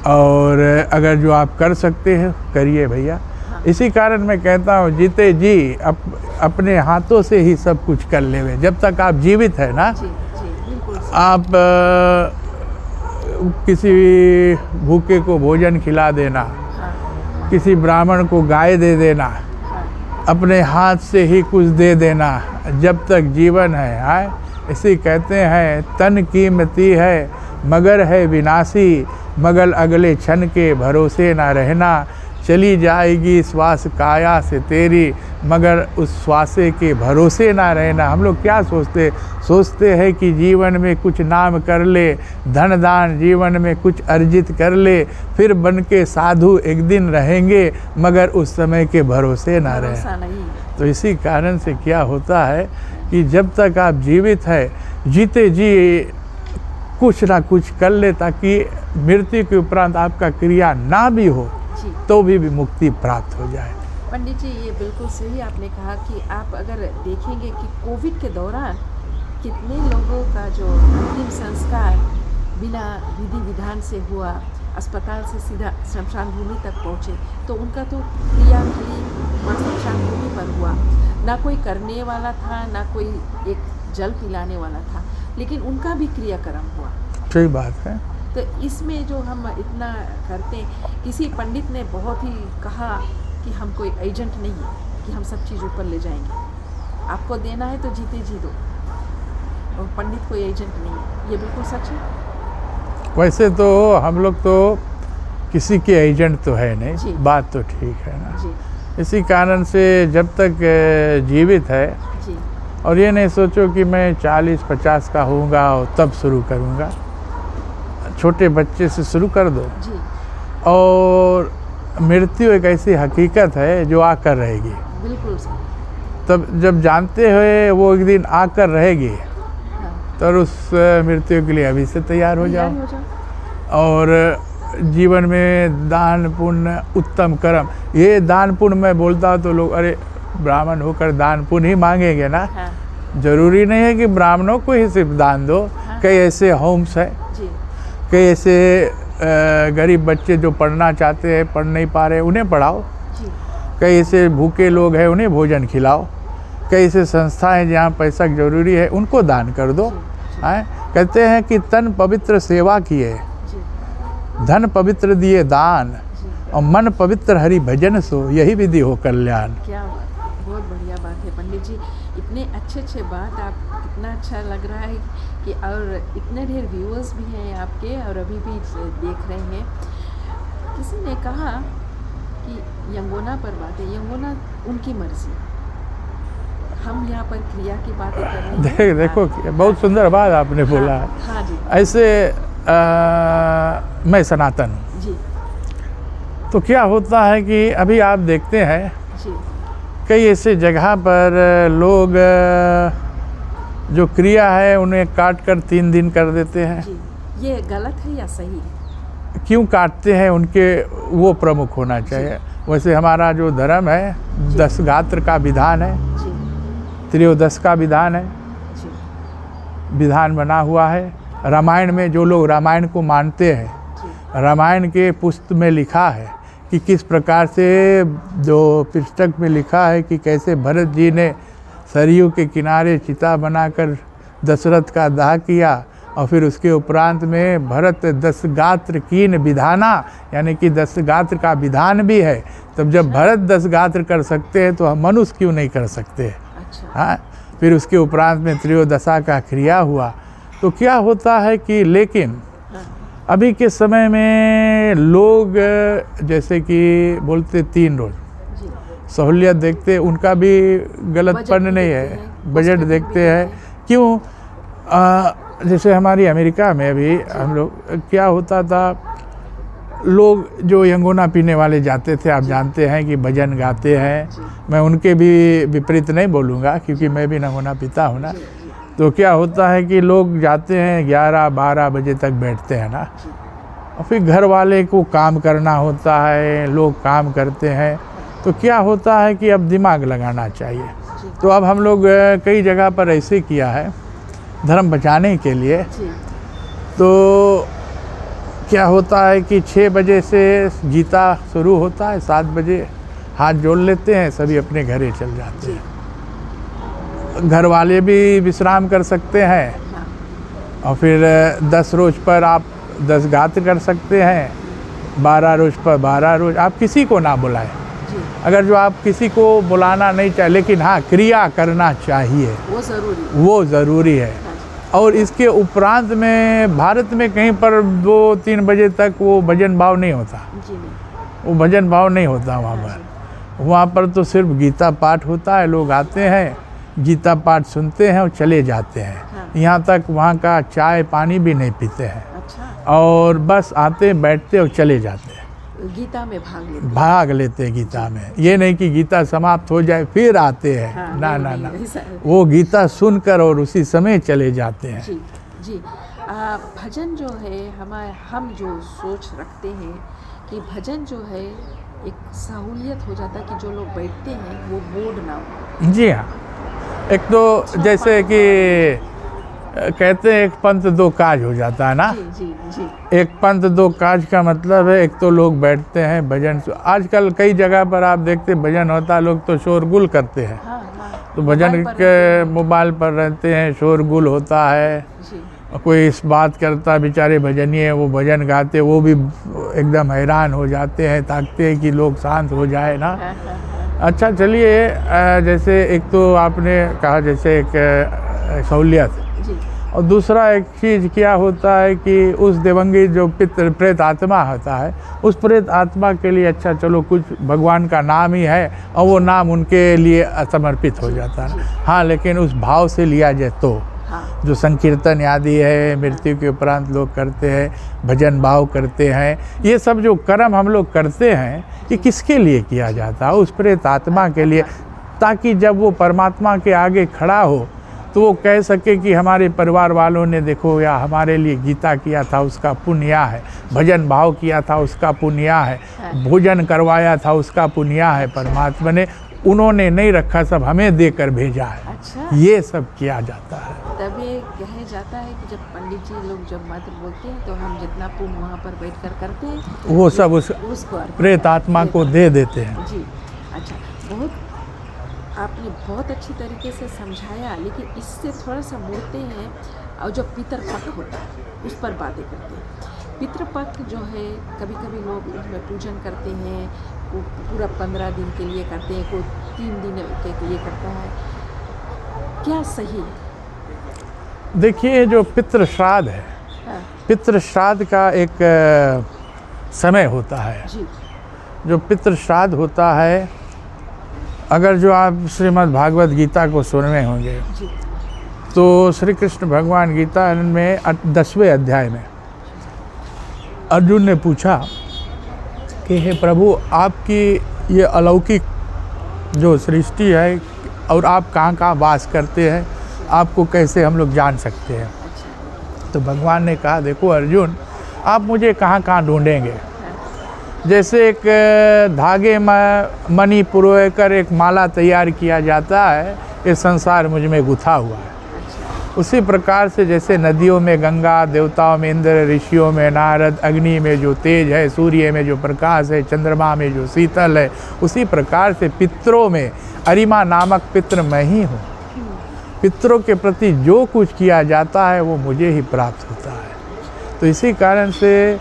और अगर जो आप कर सकते हैं करिए भैया। इसी कारण मैं कहता हूँ, जीते जी अपने हाथों से ही सब कुछ कर लेवे। जब तक आप जीवित है ना, जी जी बिल्कुल सही। आप किसी भूखे को भोजन खिला देना, हाँ किसी ब्राह्मण को गाय दे देना, हाँ अपने हाथ से ही कुछ दे देना, जब तक जीवन है। इसी कहते हैं, तन कीमती है मगर है विनाशी, मगर अगले क्षण के भरोसे ना रहना। चली जाएगी श्वास काया से तेरी, मगर उस श्वासे के भरोसे ना रहना। हम लोग क्या सोचते हैं कि जीवन में कुछ नाम कर ले, धन दान जीवन में कुछ अर्जित कर ले, फिर बन के साधु एक दिन रहेंगे, मगर उस समय के भरोसे ना रहे। भरोसा नहीं। तो इसी कारण से क्या होता है कि जब तक आप जीवित है, जीते जी कुछ ना कुछ कर ले, ताकि मृत्यु के उपरांत आपका क्रिया ना भी हो जी तो भी मुक्ति प्राप्त हो जाए। पंडित जी, ये बिल्कुल सही आपने कहा कि आप अगर देखेंगे कि कोविड के दौरान कितने लोगों का जो अंतिम संस्कार बिना विधि विधान से हुआ, अस्पताल से सीधा शमशान भूमि तक पहुँचे, तो उनका तो क्रिया खाली वहाँ शमशान भूमि पर हुआ, ना कोई करने वाला था, ना कोई एक जल पिलाने वाला था, लेकिन उनका भी क्रियाक्रम हुआ। सही बात है। तो इसमें जो हम इतना करते हैं, किसी पंडित ने बहुत ही कहा कि हम कोई एजेंट नहीं है कि हम सब चीज़ ऊपर ले जाएंगे, आपको देना है तो जीते जी दो, और पंडित कोई एजेंट नहीं है। ये बिल्कुल सच है। वैसे तो हम लोग तो किसी के एजेंट तो है जी। नहीं, बात तो ठीक है ना। जी इसी कारण से जब तक जीवित है, जी और ये नहीं सोचो कि मैं 40-50 का होऊंगा और तब शुरू करूंगा, छोटे बच्चे से शुरू कर दो। जी और मृत्यु एक ऐसी हकीकत है जो आकर रहेगी, बिल्कुल सही। तब जब जानते हुए वो एक दिन आकर रहेगी, हाँ, तो उस मृत्यु के लिए अभी से तैयार हो जाओ। तैयार हो जाओ। और जीवन में दान पुण्य उत्तम कर्म, ये दान पुण्य मैं बोलता हूँ तो लोग अरे ब्राह्मण होकर दान पुण्य ही मांगेंगे ना। हाँ, जरूरी नहीं है कि ब्राह्मणों को ही सिर्फ दान दो। हाँ। कई ऐसे होम्स है, जी कई ऐसे गरीब बच्चे जो पढ़ना चाहते हैं, पढ़ नहीं पा रहे, उन्हें पढ़ाओ। जी कई ऐसे भूखे लोग हैं, उन्हें भोजन खिलाओ। कई ऐसे संस्थाएं जहाँ पैसा जरूरी है, उनको दान कर दो। हैं, कहते हैं कि तन पवित्र सेवा किए, जी धन पवित्र दिए दान, जी। और मन पवित्र हरि भजन सो, यही विधि हो कल्याण। क्या बात, बहुत बढ़िया बात है पंडित जी। इतने अच्छे बात, आप कितना अच्छा लग रहा है कि, और इतने ढेर व्यूअर्स भी हैं आपके, और अभी भी देख रहे हैं। किसी ने कहा कि यंगोना पर बात है, यंगोना उनकी मर्जी, हम यहाँ पर क्रिया की बातें कर रहे हैं। देखो बहुत सुंदर बात आपने बोला। हाँ, हाँ जी ऐसे मैं सनातन हूँ, जी तो क्या होता है कि अभी आप देखते हैं जी कई ऐसे जगह पर लोग जो क्रिया है उन्हें काट कर 3 दिन कर देते हैं। जी। ये गलत है या सही है? क्यों काटते हैं, उनके वो प्रमुख होना चाहिए। वैसे हमारा जो धर्म है 10 गात्र का विधान है, जी 13 का विधान है, जी विधान बना हुआ है। रामायण में जो लोग रामायण को मानते हैं, जी रामायण के पुस्तक में लिखा है कि किस प्रकार से, जो पुस्तक में लिखा है कि कैसे भरत जी ने सरयू के किनारे चिता बनाकर दशरथ का दाह किया, और फिर उसके उपरांत में भरत 10 गात्र कीन विधाना, यानी कि 10 गात्र का विधान भी है। तब जब भरत 10 गात्र कर सकते हैं तो हम मनुष्य क्यों नहीं कर सकते? अच्छा हाँ, फिर उसके उपरांत में 13 का क्रिया हुआ। तो क्या होता है कि लेकिन हाँ, अभी के समय में लोग जैसे कि बोलते 3 रोज जी सहूलियत देखते, उनका भी गलतपन बजट भी नहीं देखते है, हैं, बजट कॉस्ट देखते भी हैं। क्यों? जैसे हमारी अमेरिका में अभी हम लोग क्या होता था, लोग जो यंगोना पीने वाले जाते थे, आप जानते हैं कि भजन गाते हैं। जी मैं उनके भी विपरीत नहीं बोलूँगा क्योंकि मैं भी यंगोना पीता हूँ ना। जी जी तो क्या होता है कि लोग जाते हैं 11-12 बजे तक बैठते हैं ना, जी और फिर घर वाले को काम करना होता है, लोग काम करते हैं। तो क्या होता है कि अब दिमाग लगाना चाहिए। जी तो अब हम लोग कई जगह पर ऐसे किया है धर्म बचाने के लिए। जी तो क्या होता है कि 6 बजे से गीता शुरू होता है, 7 बजे हाथ जोड़ लेते हैं, सभी अपने घरे चल जाते जी हैं। घर वाले भी विश्राम कर सकते हैं, हाँ और फिर 10 रोज पर आप 10 गात्र कर सकते हैं, 12 रोज पर 12 रोज। आप किसी को ना बुलाएं, जी अगर जो आप किसी को बुलाना नहीं चाहे, लेकिन हाँ क्रिया करना चाहिए, वो ज़रूरी, वो ज़रूरी है। हाँ और इसके उपरांत में भारत में कहीं पर 2-3 बजे तक वो भजन भाव नहीं होता, जी नहीं, वो भजन भाव नहीं होता वहाँ हाँ पर। वहाँ पर तो सिर्फ गीता पाठ होता है, लोग आते हैं, गीता पाठ सुनते हैं और चले जाते हैं। हाँ। यहाँ तक वहाँ का चाय पानी भी नहीं पीते हैं, अच्छा और बस आते बैठते और चले जाते हैं, गीता में भाग लेते हैं गीता में। ये नहीं कि गीता समाप्त हो जाए फिर आते हैं, हाँ, ना नहीं, ना नहीं, ना, ऐसा- वो गीता सुनकर और उसी समय चले जाते हैं। जी जी भजन जो है, हम जो सोच रखते हैं कि भजन जो है एक सहूलियत हो जाता है कि जो लोग बैठते हैं वो बोर्ड ना हो। जी हाँ, एक तो जैसे कि कहते हैं एक पंथ दो काज हो जाता है ना। जी जी जी। एक पंथ दो काज का मतलब है, एक तो लोग बैठते हैं भजन, आजकल कई जगह पर आप देखते हैं भजन होता है, लोग तो शोरगुल करते हैं। हाँ हाँ। तो भजन के मोबाइल पर रहते हैं, शोरगुल होता है, जी। कोई इस बात करता है, बेचारे भजनिए वो भजन गाते, वो भी एकदम हैरान हो जाते हैं, ताकते हैं कि लोग शांत हो जाए ना। हाँ हाँ हाँ। अच्छा चलिए, जैसे एक तो आपने कहा जैसे एक सहूलियत, जी। और दूसरा एक चीज़ क्या होता है कि उस दिवंगी जो पितृ प्रेत आत्मा होता है, उस प्रेत आत्मा के लिए अच्छा चलो कुछ भगवान का नाम ही है और वो नाम उनके लिए समर्पित हो जाता है। हाँ, लेकिन उस भाव से लिया जाए तो हाँ। जो संकीर्तन आदि है मृत्यु के उपरांत लोग करते हैं, भजन भाव करते हैं, ये सब जो कर्म हम लोग करते हैं ये किसके लिए किया जाता है? उस प्रेत आत्मा के लिए, ताकि जब वो परमात्मा के आगे खड़ा हो तो वो कह सके कि हमारे परिवार वालों ने देखो, या हमारे लिए गीता किया था उसका पुण्य है, भजन भाव किया था उसका पुण्य है, भोजन करवाया था उसका पुण्य है, परमात्मा ने उन्होंने नहीं रखा, सब हमें देकर भेजा है। अच्छा। ये सब किया जाता है। तब ये कहा जाता है कि जब पंडित जी लोग जब मंत्र बोलते हैं तो हम जितना पुण्य वहाँ पर बैठकर करते हैं वो सब उसको प्रेत आत्मा को दे देते हैं। जी। अच्छा, बहुत आपने बहुत अच्छी तरीके से समझाया, लेकिन इससे थोड़ा सा मुड़ते हैं और जो पितृपक्ष होता है उस पर बातें करते हैं। पितृपक्ष जो है कभी कभी लोग उसमें पूजन करते हैं, वो पूरा 15 दिन के लिए करते हैं, कोई 3 दिन के लिए करता है, क्या सही है? देखिए, जो पितृ श्राद्ध है, हाँ। पितृ श्राद्ध का एक समय होता है। जी। जो पितृ श्राद्ध होता है, अगर जो आप श्रीमद् भागवत गीता को सुन रहे होंगे जी। तो श्री कृष्ण भगवान गीता में 10वें अध्याय में अर्जुन ने पूछा कि हे प्रभु, आपकी ये अलौकिक जो सृष्टि है और आप कहाँ कहाँ वास करते हैं, आपको कैसे हम लोग जान सकते हैं? तो भगवान ने कहा, देखो अर्जुन, आप मुझे कहाँ कहाँ ढूंढेंगे? जैसे एक धागे में मणि पुरोए कर एक माला तैयार किया जाता है, ये संसार मुझ में गुथा हुआ है। उसी प्रकार से जैसे नदियों में गंगा, देवताओं में इंद्र, ऋषियों में नारद, अग्नि में जो तेज है, सूर्य में जो प्रकाश है, चंद्रमा में जो शीतल है, उसी प्रकार से पितरों में अरिमा नामक पितृ मैं ही हूँ। पितरों के प्रति जो कुछ किया जाता है वो मुझे ही प्राप्त होता है। तो इसी कारण से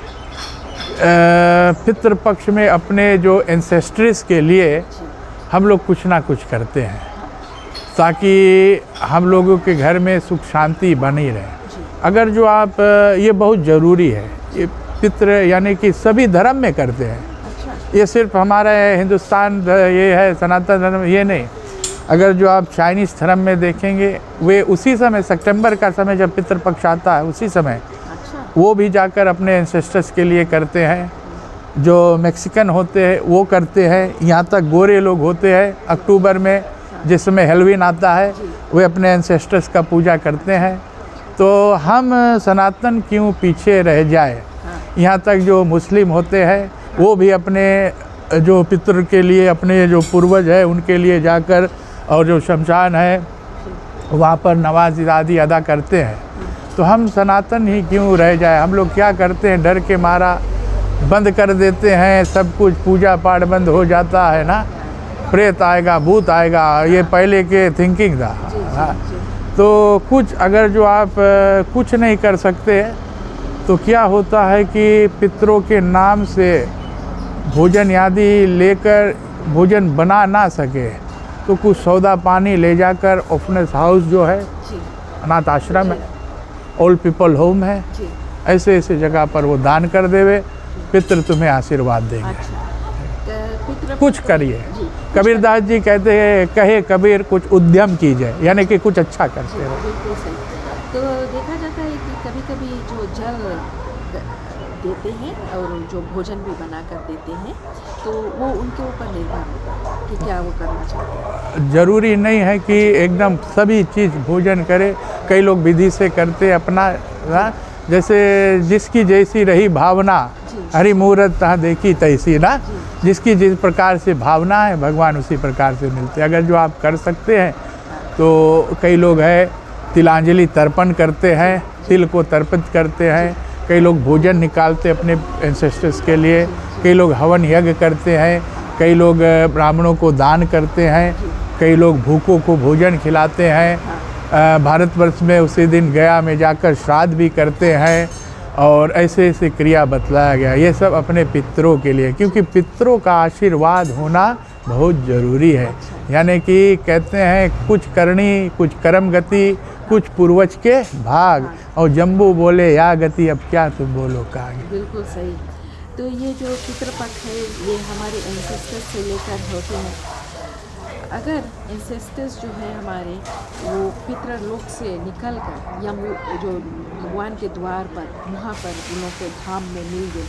पितृपक्ष में अपने जो एंसेस्ट्रीज के लिए हम लोग कुछ ना कुछ करते हैं, ताकि हम लोगों के घर में सुख शांति बनी रहे। अगर जो आप, ये बहुत ज़रूरी है, ये पितृ यानी कि सभी धर्म में करते हैं। ये सिर्फ हमारा हिंदुस्तान ये है सनातन धर्म, ये नहीं। अगर जो आप चाइनीज़ धर्म में देखेंगे, वे उसी समय सितंबर का समय जब पितृपक्ष आता है, उसी समय वो भी जाकर अपने एंसेस्टर्स के लिए करते हैं। जो मैक्सिकन होते हैं वो करते हैं, यहाँ तक गोरे लोग होते हैं, अक्टूबर में जिस समय हेलोवीन आता है वे अपने एंसेस्टर्स का पूजा करते हैं। तो हम सनातन क्यों पीछे रह जाए? यहाँ तक जो मुस्लिम होते हैं वो भी अपने जो पितृ के लिए, अपने जो पूर्वज है उनके लिए जाकर, और जो शमशान है वहाँ पर नमाज आदि अदा करते हैं। तो हम सनातन ही क्यों रह जाए? हम लोग क्या करते हैं, डर के मारा बंद कर देते हैं, सब कुछ पूजा पाठ बंद हो जाता है ना, प्रेत आएगा, भूत आएगा, ये पहले के थिंकिंग था। हाँ, तो कुछ अगर जो आप कुछ नहीं कर सकते तो क्या होता है कि पितरों के नाम से भोजन आदि लेकर भोजन बना ना सके तो कुछ सौदा पानी ले जाकर ऑर्फनेज हाउस जो है, अनाथ आश्रम है, ओल्ड पीपल होम है, ऐसे ऐसे जगह पर वो दान कर देवे, पितृ तुम्हें आशीर्वाद देंगे। कुछ करिए। कबीरदास जी कहते हैं, कहे कबीर कुछ उद्यम कीजिए, यानी कि कुछ अच्छा करते रहो। बिल्कुल सही। तो देखा जाता है कि कभी कभी जो जल देते हैं और जो भोजन भी बना कर देते हैं, तो वो उनके ऊपर निर्भर होता है कि क्या वो करना चाहते हैं। ज़रूरी नहीं है कि एकदम सभी चीज़ भोजन करे, कई लोग विधि से करते अपना, जैसे जिसकी जैसी रही भावना, हरि मुहूर्त तहाँ देखी तैसी ना, जिसकी जिस प्रकार से भावना है भगवान उसी प्रकार से मिलते हैं। अगर जो आप कर सकते हैं तो कई लोग हैं तिलांजलि तर्पण करते हैं, तिल को तर्पित करते हैं। कई लोग भोजन निकालते अपने एंसेस्टर्स के लिए, कई लोग हवन यज्ञ करते हैं, कई लोग ब्राह्मणों को दान करते हैं, कई लोग भूखों को भोजन खिलाते हैं। भारतवर्ष में उसी दिन गया में जाकर श्राद्ध भी करते हैं और ऐसे ऐसे क्रिया बतलाया गया। ये सब अपने पितरों के लिए, क्योंकि पितरों का आशीर्वाद होना बहुत ज़रूरी है। यानी कि कहते हैं कुछ करनी कुछ कर्म गति, कुछ पूर्वज के भाग, और जम्बू बोले या गति अब क्या तुम बोलो का। बिल्कुल सही। तो ये जो पितृपक्ष है ये हमारे एंसेस्टर्स से लेकर होते हैं। अगर एंसेस्टर्स जो है हमारे वो पितृलोक से निकल कर या जो भगवान के द्वार पर वहाँ पर उन के धाम में मिल गए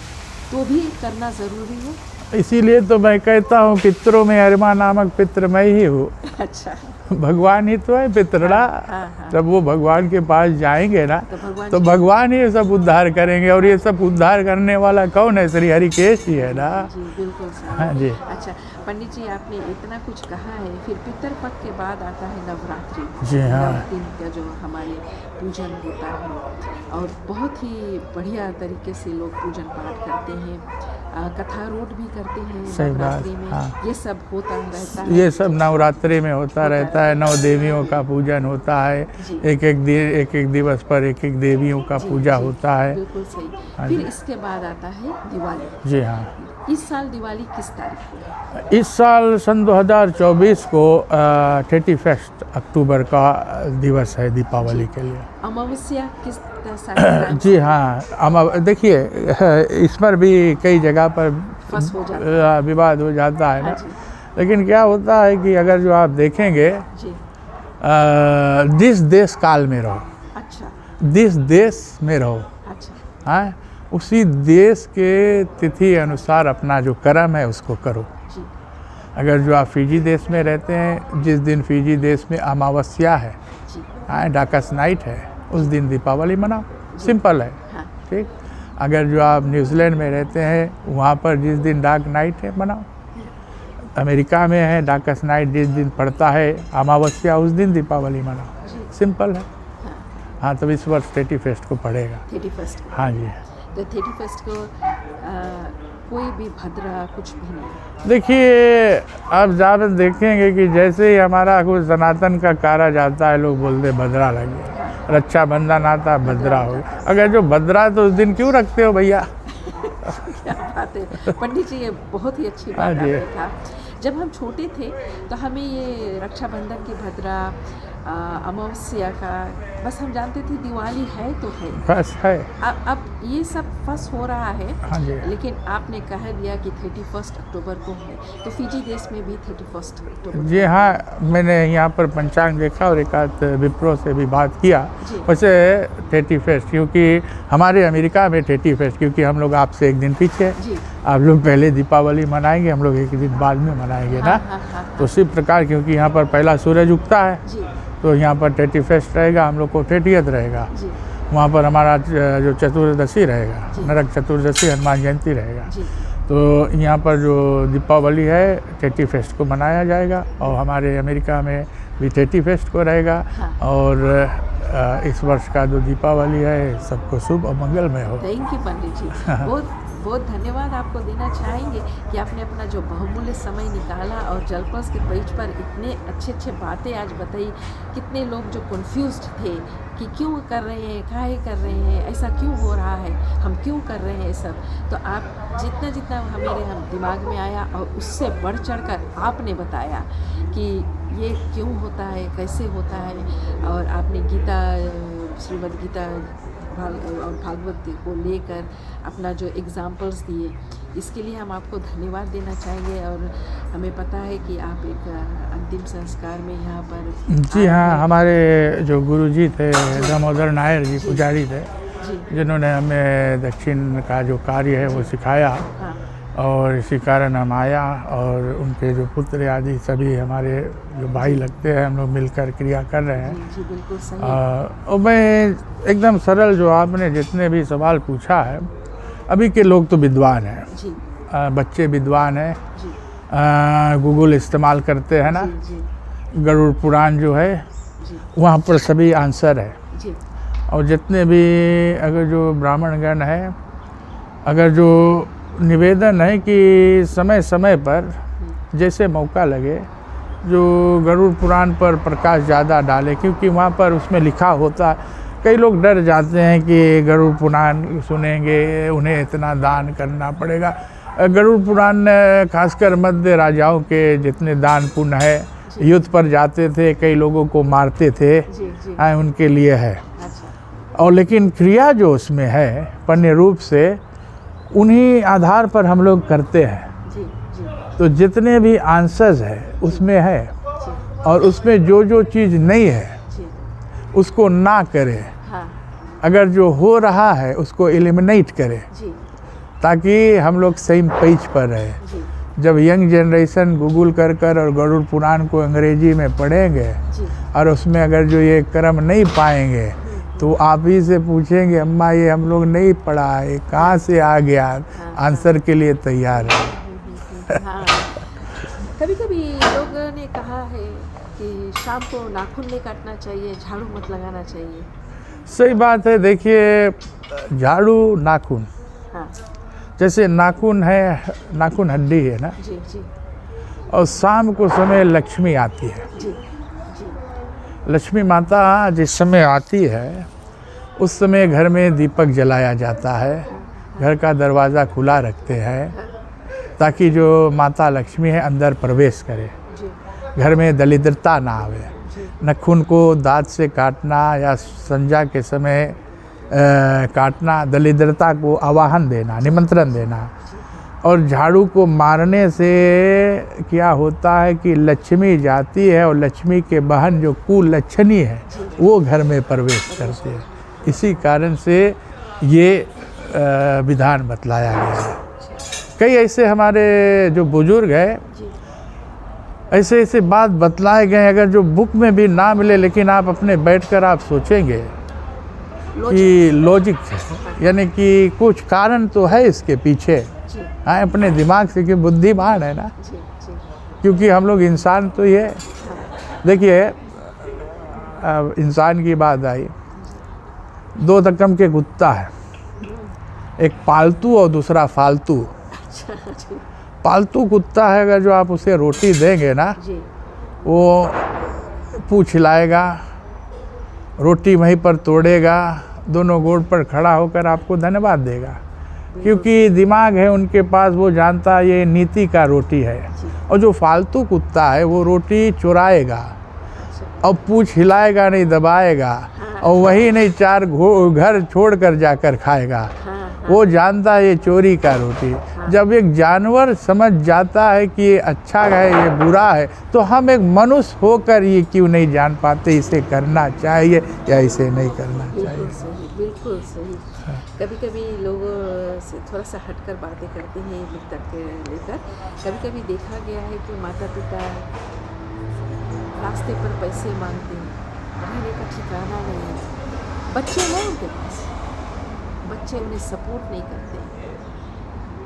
तो भी करना ज़रूरी है। इसीलिए तो मैं कहता हूँ पितरों में अरमा नामक पितर मैं ही हूँ। अच्छा, भगवान ही तो है पितरड़ा। जब वो भगवान के पास जाएंगे ना तो भगवान ही सब उद्धार करेंगे, और ये सब उद्धार करने वाला कौन है? श्री हरिकेश ही है ना। जी बिल्कुल सही। हाँ जी। अच्छा पंडित जी, आपने इतना कुछ कहा है, फिर पितृपक्ष के बाद आता है नवरात्रि। जी हाँ। 9 दिन का जो हमारे पूजन होता है और बहुत ही बढ़िया तरीके से लोग पूजन पाठ करते हैं, कथा रोट भी करते हैं नवरात्रि में। हाँ। ये सब होता रहता है। ये सब नवरात्रि में होता रहता है। 9 देवियों का पूजन होता है। एक एक दिवस पर एक एक देवियों का पूजा होता है। बिल्कुल सही। फिर इसके बाद आता है दिवाली। जी हाँ। इस साल दिवाली किस तारीख को है? इस साल सन 2024 को 31 अक्टूबर का दिवस है दीपावली के लिए। अमावस्या किस तारीख? जी हाँ। देखिए इस पर भी कई जगह पर विवाद हो जाता है ना। लेकिन क्या होता है कि अगर जो आप देखेंगे जिस देश काल में रहो, अच्छा, जिस देश में रहो, अच्छा, हाँ, उसी देश के तिथि अनुसार अपना जो कर्म है उसको करो। जी। अगर जो आप फिजी देश में रहते हैं, जिस दिन फिजी देश में अमावस्या है, हाँ, डार्केस्ट नाइट है, उस दिन दीपावली मनाओ। सिंपल है। हाँ। ठीक। अगर जो आप न्यूजीलैंड में रहते हैं, वहाँ पर जिस दिन डार्क नाइट है मनाओ। अमेरिका में है डार्केस्ट नाइट जिस दिन पड़ता है अमावस्या, उस दिन दीपावली मनाओ। सिंपल है। हाँ, तो इस वर्ष 31 को पड़ेगा। 31 को। हाँ जी। तो 31 को कोई भी भद्रा कुछ भी नहीं। देखिए आप ज़्यादा देखेंगे कि जैसे ही हमारा कुछ सनातन का कारा जाता है, लोग बोलते भद्रा लग गया, रक्षाबंधन आता भद्रा हो गया। अगर जो भद्रा तो उस दिन क्यों रखते हो भैया? क्या बात है पंडित जी, ये बहुत ही अच्छी बात आपने कहा। जब हम छोटे थे तो हमें ये रक्षाबंधन की भद्रा, अमावस्या का, बस हम जानते थे दिवाली है तो है, बस है। अब ये सब फस हो रहा है। हाँ जी। लेकिन आपने कह दिया कि 31 अक्टूबर को है, तो फिजी देश में भी 31 अक्टूबर। जी हाँ, मैंने यहाँ पर पंचांग देखा और एक आध विप्रो से भी बात किया। वैसे 31, क्योंकि हमारे अमेरिका में 31, क्योंकि हम लोग आपसे एक दिन पीछे, आप लोग पहले दीपावली मनाएंगे, हम लोग एक दिन बाद में मनाएंगे ना। तो उसी प्रकार क्योंकि यहाँ पर पहला सूरज उगता है, तो यहाँ पर 31 रहेगा, हम लोग को 30th रहेगा। वहाँ पर हमारा जो चतुर्दशी रहेगा, नरक चतुर्दशी, हनुमान जयंती रहेगा। तो यहाँ पर जो दीपावली है 31 को मनाया जाएगा, और हमारे अमेरिका में भी 31 को रहेगा। और इस वर्ष का जो दीपावली है सबको शुभ और मंगलमय हो। थैंक यू पंडित जी, बहुत बहुत धन्यवाद आपको देना चाहेंगे कि आपने अपना जो बहुमूल्य समय निकाला और जलपल्स के पेज पर इतने अच्छे अच्छे बातें आज बताई। कितने लोग जो कन्फ्यूज्ड थे कि क्यों कर रहे हैं, काहे कर रहे हैं, ऐसा क्यों हो रहा है, हम क्यों कर रहे हैं सब, तो आप जितना जितना मेरे हम दिमाग में आया और उससे बढ़ चढ़ कर आपने बताया कि ये क्यों होता है, कैसे होता है। और आपने गीता, श्रीमद् गीता और भागवत को लेकर अपना जो एग्जाम्पल्स दिए, इसके लिए हम आपको धन्यवाद देना चाहेंगे। और हमें पता है कि आप एक अंतिम संस्कार में यहाँ पर। जी हाँ, हमारे जो गुरुजी थे दामोदर नायर जी पुजारी थे, जिन्होंने हमें दक्षिण का जो कार्य है वो सिखाया। और इसी कारण हम आया, और उनके जो पुत्र आदि सभी हमारे जो भाई लगते हैं, हम लोग मिलकर क्रिया कर रहे हैं। जी बिल्कुल सही। और मैं एकदम सरल, जो आपने जितने भी सवाल पूछा है, अभी के लोग तो विद्वान हैं जी। बच्चे विद्वान हैं, गूगल इस्तेमाल करते हैं ना। जी। गरुड़ पुराण जो है जी वहाँ पर सभी आंसर है। जी और जितने भी अगर जो ब्राह्मणगण है, अगर जो निवेदन है कि समय समय पर जैसे मौका लगे जो गरुड़ पुराण पर प्रकाश ज़्यादा डाले, क्योंकि वहाँ पर उसमें लिखा होता है। कई लोग डर जाते हैं कि गरुड़ पुराण सुनेंगे उन्हें इतना दान करना पड़ेगा। गरुड़ पुराण खासकर मध्य राजाओं के जितने दान पुण्य है, युद्ध पर जाते थे, कई लोगों को मारते थे, जी जी उनके लिए है। अच्छा और लेकिन क्रिया जो उसमें है पुण्य रूप से उन्हीं आधार पर हम लोग करते हैं। जी जी तो जितने भी आंसर्स है उसमें है, जी और उसमें जो जो चीज़ नहीं है जी उसको ना करें, हाँ अगर जो हो रहा है उसको एलिमिनेट करें, जी ताकि हम लोग सेम पेज पर रहे। जी जब यंग जनरेशन गूगल कर कर और गरुड़ पुराण को अंग्रेजी में पढ़ेंगे जी और उसमें अगर जो ये क्रम नहीं पाएंगे तो आप ही से पूछेंगे अम्मा ये हम लोग नहीं पढ़ा है, कहाँ से आ गया, आंसर के लिए तैयार है। हाँ कभी कभी लोगों ने कहा है कि शाम को नाखून नहीं काटना चाहिए, झाड़ू मत लगाना चाहिए। सही बात है। देखिए झाड़ू नाखून, हाँ जैसे नाखून है, नाखून हड्डी है ना, जी जी और शाम को समय लक्ष्मी आती है। जी जी लक्ष्मी माता जिस समय आती है उस समय घर में दीपक जलाया जाता है, घर का दरवाज़ा खुला रखते हैं ताकि जो माता लक्ष्मी है अंदर प्रवेश करे, जी घर में दरिद्रता ना आवे। जी नाखून को दांत से काटना या संध्या के समय काटना दरिद्रता को आवाहन देना, निमंत्रण देना। और झाड़ू को मारने से क्या होता है कि लक्ष्मी जाती है और लक्ष्मी के बहन जो कुलक्षणी है वो घर में प्रवेश करती है। इसी कारण से ये विधान बतलाया गया है। कई ऐसे हमारे जो बुजुर्ग हैं जी ऐसे ऐसे बात बतलाए गए, अगर जो बुक में भी ना मिले लेकिन आप अपने बैठकर आप सोचेंगे कि लॉजिक है, यानी कि कुछ कारण तो है इसके पीछे। जी हाँ, अपने दिमाग से, कि बुद्धिमान है ना, जी जी क्योंकि हम लोग इंसान तो ये देखिए, अब इंसान की बात आई, दो रकम के कुत्ता है, एक पालतू और दूसरा फालतू। अच्छा जी पालतू कुत्ता है, अगर जो आप उसे रोटी देंगे ना जी वो पूँछ हिलाएगा, रोटी वहीं पर तोड़ेगा, दोनों गोड़ पर खड़ा होकर आपको धन्यवाद देगा, क्योंकि दिमाग है उनके पास, वो जानता है ये नीति का रोटी है। जी और जो फालतू कुत्ता है वो रोटी चुराएगा अच्छा और पूँछ हिलाएगा नहीं, दबाएगा, और वही नहीं चार घर छोड़कर जाकर खाएगा। हाँ वो जानता है ये चोरी का रोटी। जब एक जानवर समझ जाता है कि ये अच्छा है ये बुरा है, तो हम एक मनुष्य होकर ये क्यों नहीं जान पाते इसे करना चाहिए या इसे नहीं करना चाहिए। बिल्कुल सही, बिल्कुल सही। कभी कभी लोग से थोड़ा सा हटकर बातें करते हैं मुद्दा के लेकर। कभी कभी देखा गया है कि माता पिता रास्ते पर पैसे मांगते हैं, रहने का ठिकाना नहीं है, बच्चे हैं उनके पास, बच्चे उन्हें सपोर्ट नहीं करते।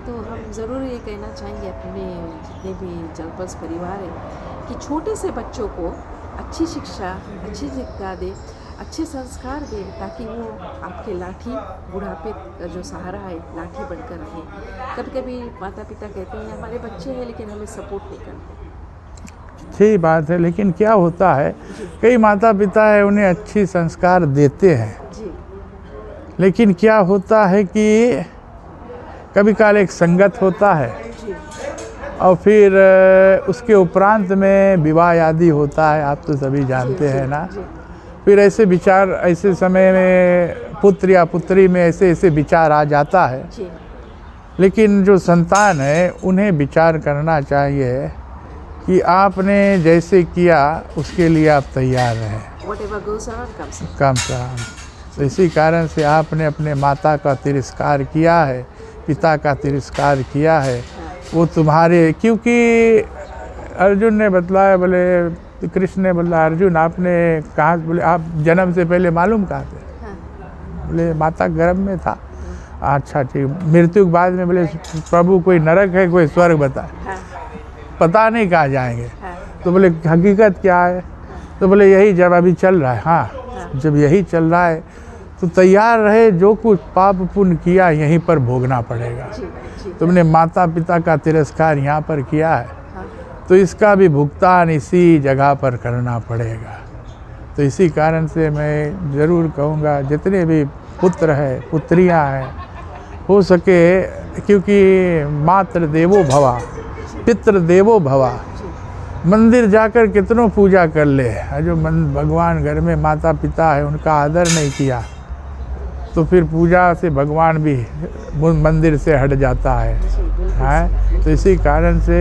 तो हम ज़रूर ये कहना चाहेंगे अपने जितने भी जलपल्स परिवार हैं कि छोटे से बच्चों को अच्छी शिक्षा, अच्छी शिक्षा दे, अच्छे संस्कार दें, ताकि वो आपके लाठी बुढ़ापे का जो सहारा है लाठी बनकर रहें। कभी कभी माता पिता कहते हैं हमारे बच्चे हैं लेकिन हमें सपोर्ट नहीं करते। सही बात है, लेकिन क्या होता है कई माता पिता है उन्हें अच्छी संस्कार देते हैं, जी लेकिन क्या होता है कि कभी काल एक संगत होता है जी और फिर उसके उपरांत में विवाह आदि होता है, आप तो सभी जानते हैं ना। जी फिर ऐसे विचार, ऐसे समय में पुत्र या पुत्री में ऐसे ऐसे विचार आ जाता है। जी लेकिन जो संतान है उन्हें विचार करना चाहिए कि आपने जैसे किया उसके लिए आप तैयार रहें, whatever goes on comes on। कम से कम। तो इसी कारण से आपने अपने माता का तिरस्कार किया है, पिता का तिरस्कार किया है, वो तुम्हारे, क्योंकि अर्जुन ने बतलाया, बोले कृष्ण ने बोला अर्जुन आपने कहा, बोले आप जन्म से पहले मालूम कहाँ थे? हाँ बोले माता गर्भ में था। अच्छा ठीक, मृत्यु के बाद में बोले प्रभु कोई नरक है कोई स्वर्ग बताए, हाँ पता नहीं कहाँ जाएंगे। हाँ तो बोले हकीकत क्या है? तो बोले यही जब अभी चल रहा है। हाँ, जब यही चल रहा है तो तैयार रहे, जो कुछ पाप पुण्य किया यहीं पर भोगना पड़ेगा। तुमने माता पिता का तिरस्कार यहाँ पर किया है तो इसका भी भुगतान इसी जगह पर करना पड़ेगा। तो इसी कारण से मैं ज़रूर कहूँगा जितने भी पुत्र हैं पुत्रियाँ हैं, हो सके, क्योंकि मातृ देवो भवा पितृ देवो भवा, मंदिर जाकर कितनों पूजा कर ले, जो भगवान घर में माता पिता है उनका आदर नहीं किया तो फिर पूजा से भगवान भी मंदिर से हट जाता है। तो इसी कारण से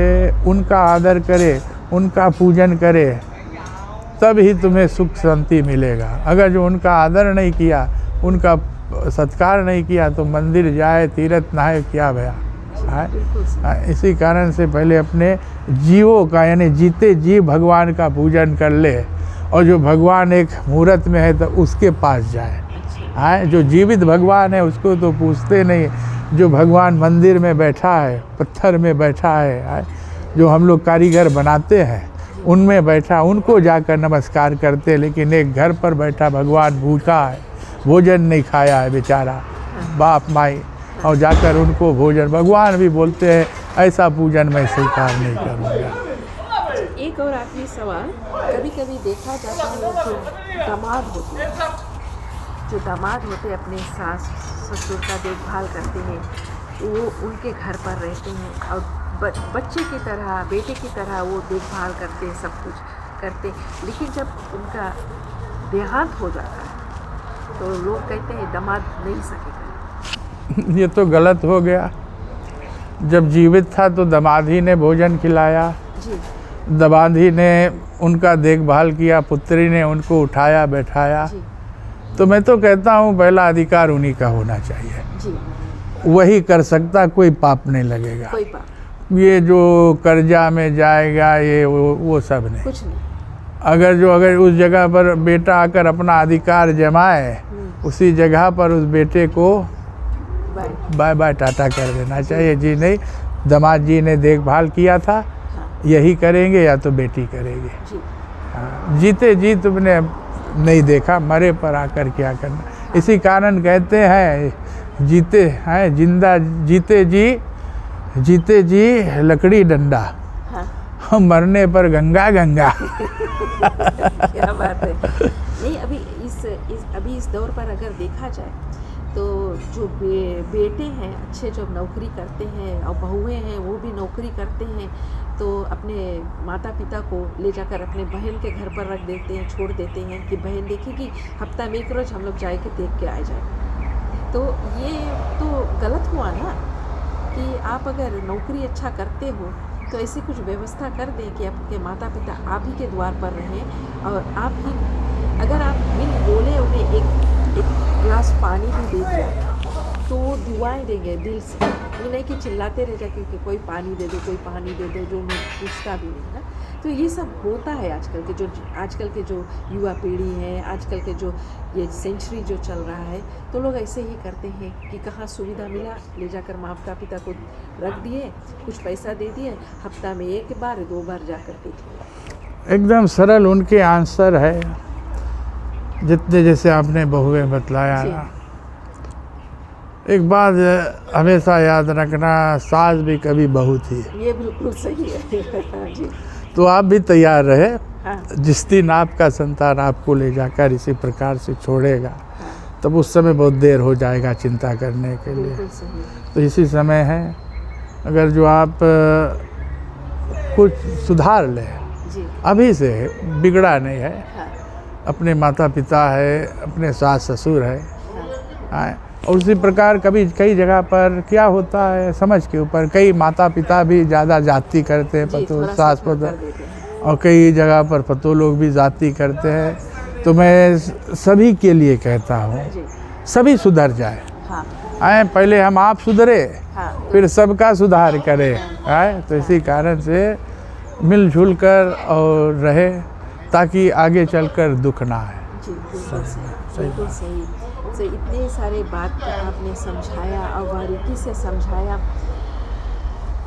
उनका आदर करे, उनका पूजन करे, तब ही तुम्हें सुख शांति मिलेगा। अगर जो उनका आदर नहीं किया, उनका सत्कार नहीं किया तो मंदिर जाए तीर्थ नहाए क्या भया है। इसी कारण से पहले अपने जीवों का यानी जीते जी भगवान का पूजन कर ले, और जो भगवान एक मुहूर्त में है तो उसके पास जाए। हाँ, जो जीवित भगवान है उसको तो पूछते नहीं, जो भगवान मंदिर में बैठा है, पत्थर में बैठा है, जो हम लोग कारीगर बनाते हैं उनमें बैठा, उनको जाकर नमस्कार करते। लेकिन एक घर पर बैठा भगवान भूखा है, भोजन नहीं खाया है बेचारा बाप माई, और जाकर उनको भोजन, भगवान भी बोलते हैं ऐसा पूजन मैं स्वीकार नहीं करूँगा। एक और आखिरी सवाल, कभी कभी देखा जाता है जो दामाद होते अपने सास ससुर का देखभाल करते हैं, वो उनके घर पर रहते हैं और बच्चे की तरह, बेटे की तरह वो देखभाल करते हैं, सब कुछ करते, लेकिन जब उनका देहांत हो जाता है तो लोग कहते हैं दामाद नहीं सकेगा। ये तो गलत हो गया। जब जीवित था तो दामाद ही ने भोजन खिलाया, दामाद ही ने उनका देखभाल किया, पुत्री ने उनको उठाया बैठाया। तो मैं तो कहता हूँ पहला अधिकार उन्हीं का होना चाहिए जी। वही कर सकता, कोई पाप नहीं लगेगा। कोई पाप ये जो कर्जा में जाएगा ये वो सब नहीं, कुछ नहीं। अगर उस जगह पर बेटा आकर अपना अधिकार जमाए, उसी जगह पर उस बेटे को बाय बाय टाटा कर देना चाहिए। जी नहीं, दामाद जी ने देखभाल किया था, यही करेंगे या तो बेटी करेगी। हाँ, जीते जी तुमने नहीं देखा, मरे पर आकर क्या करना। इसी कारण कहते हैं जीते हैं जिंदा, जीते जी लकड़ी डंडा, हाँ। मरने पर गंगा गंगा। क्या बात है। नहीं, अभी इस दौर पर अगर देखा जाए तो जो बेटे हैं अच्छे जो नौकरी करते हैं और बहुएं हैं वो भी नौकरी करते हैं, तो अपने माता पिता को ले जाकर अपने बहन के घर पर रख देते हैं, छोड़ देते हैं कि बहन देखेगी, हफ्ता में एक रोज हम लोग जाए के देख के आ जाए। तो ये तो गलत हुआ ना कि आप अगर नौकरी अच्छा करते हो तो ऐसी कुछ व्यवस्था कर दें कि आपके माता पिता आप ही के द्वार पर रहें, और आप ही अगर आप बिन बोले उन्हें एक गिलास पानी भी दे दिया तो वो दुआएं देंगे दिल से, ये नहीं कि चिल्लाते रह जाए कि कोई पानी दे दो, कोई पानी दे दो, जो उन्हें पूछता भी नहीं ना। तो ये सब होता है आजकल के जो युवा पीढ़ी है, आजकल के जो ये सेंचुरी जो चल रहा है, तो लोग ऐसे ही करते हैं कि कहाँ सुविधा मिला ले जाकर माता पिता को रख दिए, कुछ पैसा दे दिए, हफ्ता में 1 बार 2 बार जाकर के दिए। एकदम सरल उनके आंसर है, जितने जैसे आपने बहुएं बतलाया ना। एक बात हमेशा याद रखना, सास भी कभी बहू थी। ये बिल्कुल सही है जी। तो आप भी तैयार रहे, हाँ। जिस दिन आपका संतान आपको ले जाकर इसी प्रकार से छोड़ेगा, हाँ। तब उस समय बहुत देर हो जाएगा चिंता करने के लिए। तो इसी समय है, अगर जो आप कुछ सुधार लें अभी से, बिगड़ा नहीं है। हाँ। अपने माता पिता है, अपने सास ससुर है, हाँ। और उसी प्रकार कई जगह पर क्या होता है समझ के ऊपर, कई माता पिता भी ज़्यादा जाति करते हैं, पतो सास पतो, और कई जगह पर पतो लोग भी जाति करते हैं। तो मैं सभी के लिए कहता हूँ सभी सुधर जाए। हाँ। पहले हम आप सुधरे, हाँ। फिर सबका सुधार करें। हाँ। तो इसी कारण से मिलजुल कर और रहे ताकि आगे चलकर दुख ना आए। बिल्कुल सही। तो इतने सारे बात आपने समझाया और बारीकी से समझाया।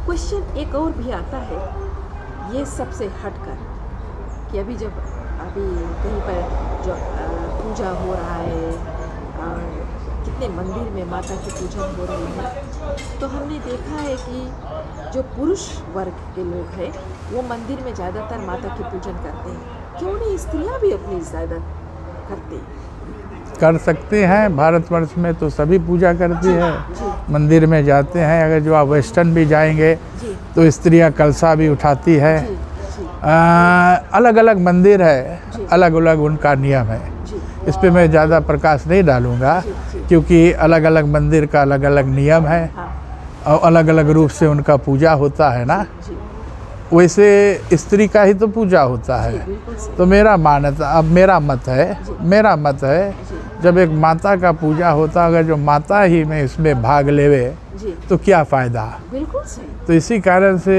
क्वेश्चन एक और भी आता है ये सबसे हटकर कि अभी जब अभी कहीं पर जो पूजा हो रहा है और कितने मंदिर में माता की पूजा हो रही है, तो हमने देखा है कि जो पुरुष वर्ग के लोग हैं वो मंदिर में ज़्यादातर माता की पूजन करते हैं, क्यों नहीं स्त्रियां भी अपनी इज़्ज़त करते हैं? कर सकते हैं। भारतवर्ष में तो सभी पूजा करती है, मंदिर में जाते हैं। अगर जो आप वेस्टर्न भी जाएंगे तो स्त्रियां कलशा भी उठाती है। अलग अलग मंदिर है, अलग अलग उनका नियम है। इस पे मैं ज़्यादा प्रकाश नहीं डालूँगा, क्योंकि अलग अलग मंदिर का अलग अलग नियम है और अलग अलग रूप से उनका पूजा होता है ना। वैसे स्त्री का ही तो पूजा होता है। तो मेरा मत है जब एक माता का पूजा होता, अगर जो माता ही में इसमें भाग लेवे तो क्या फ़ायदा। बिल्कुल सही। तो इसी कारण से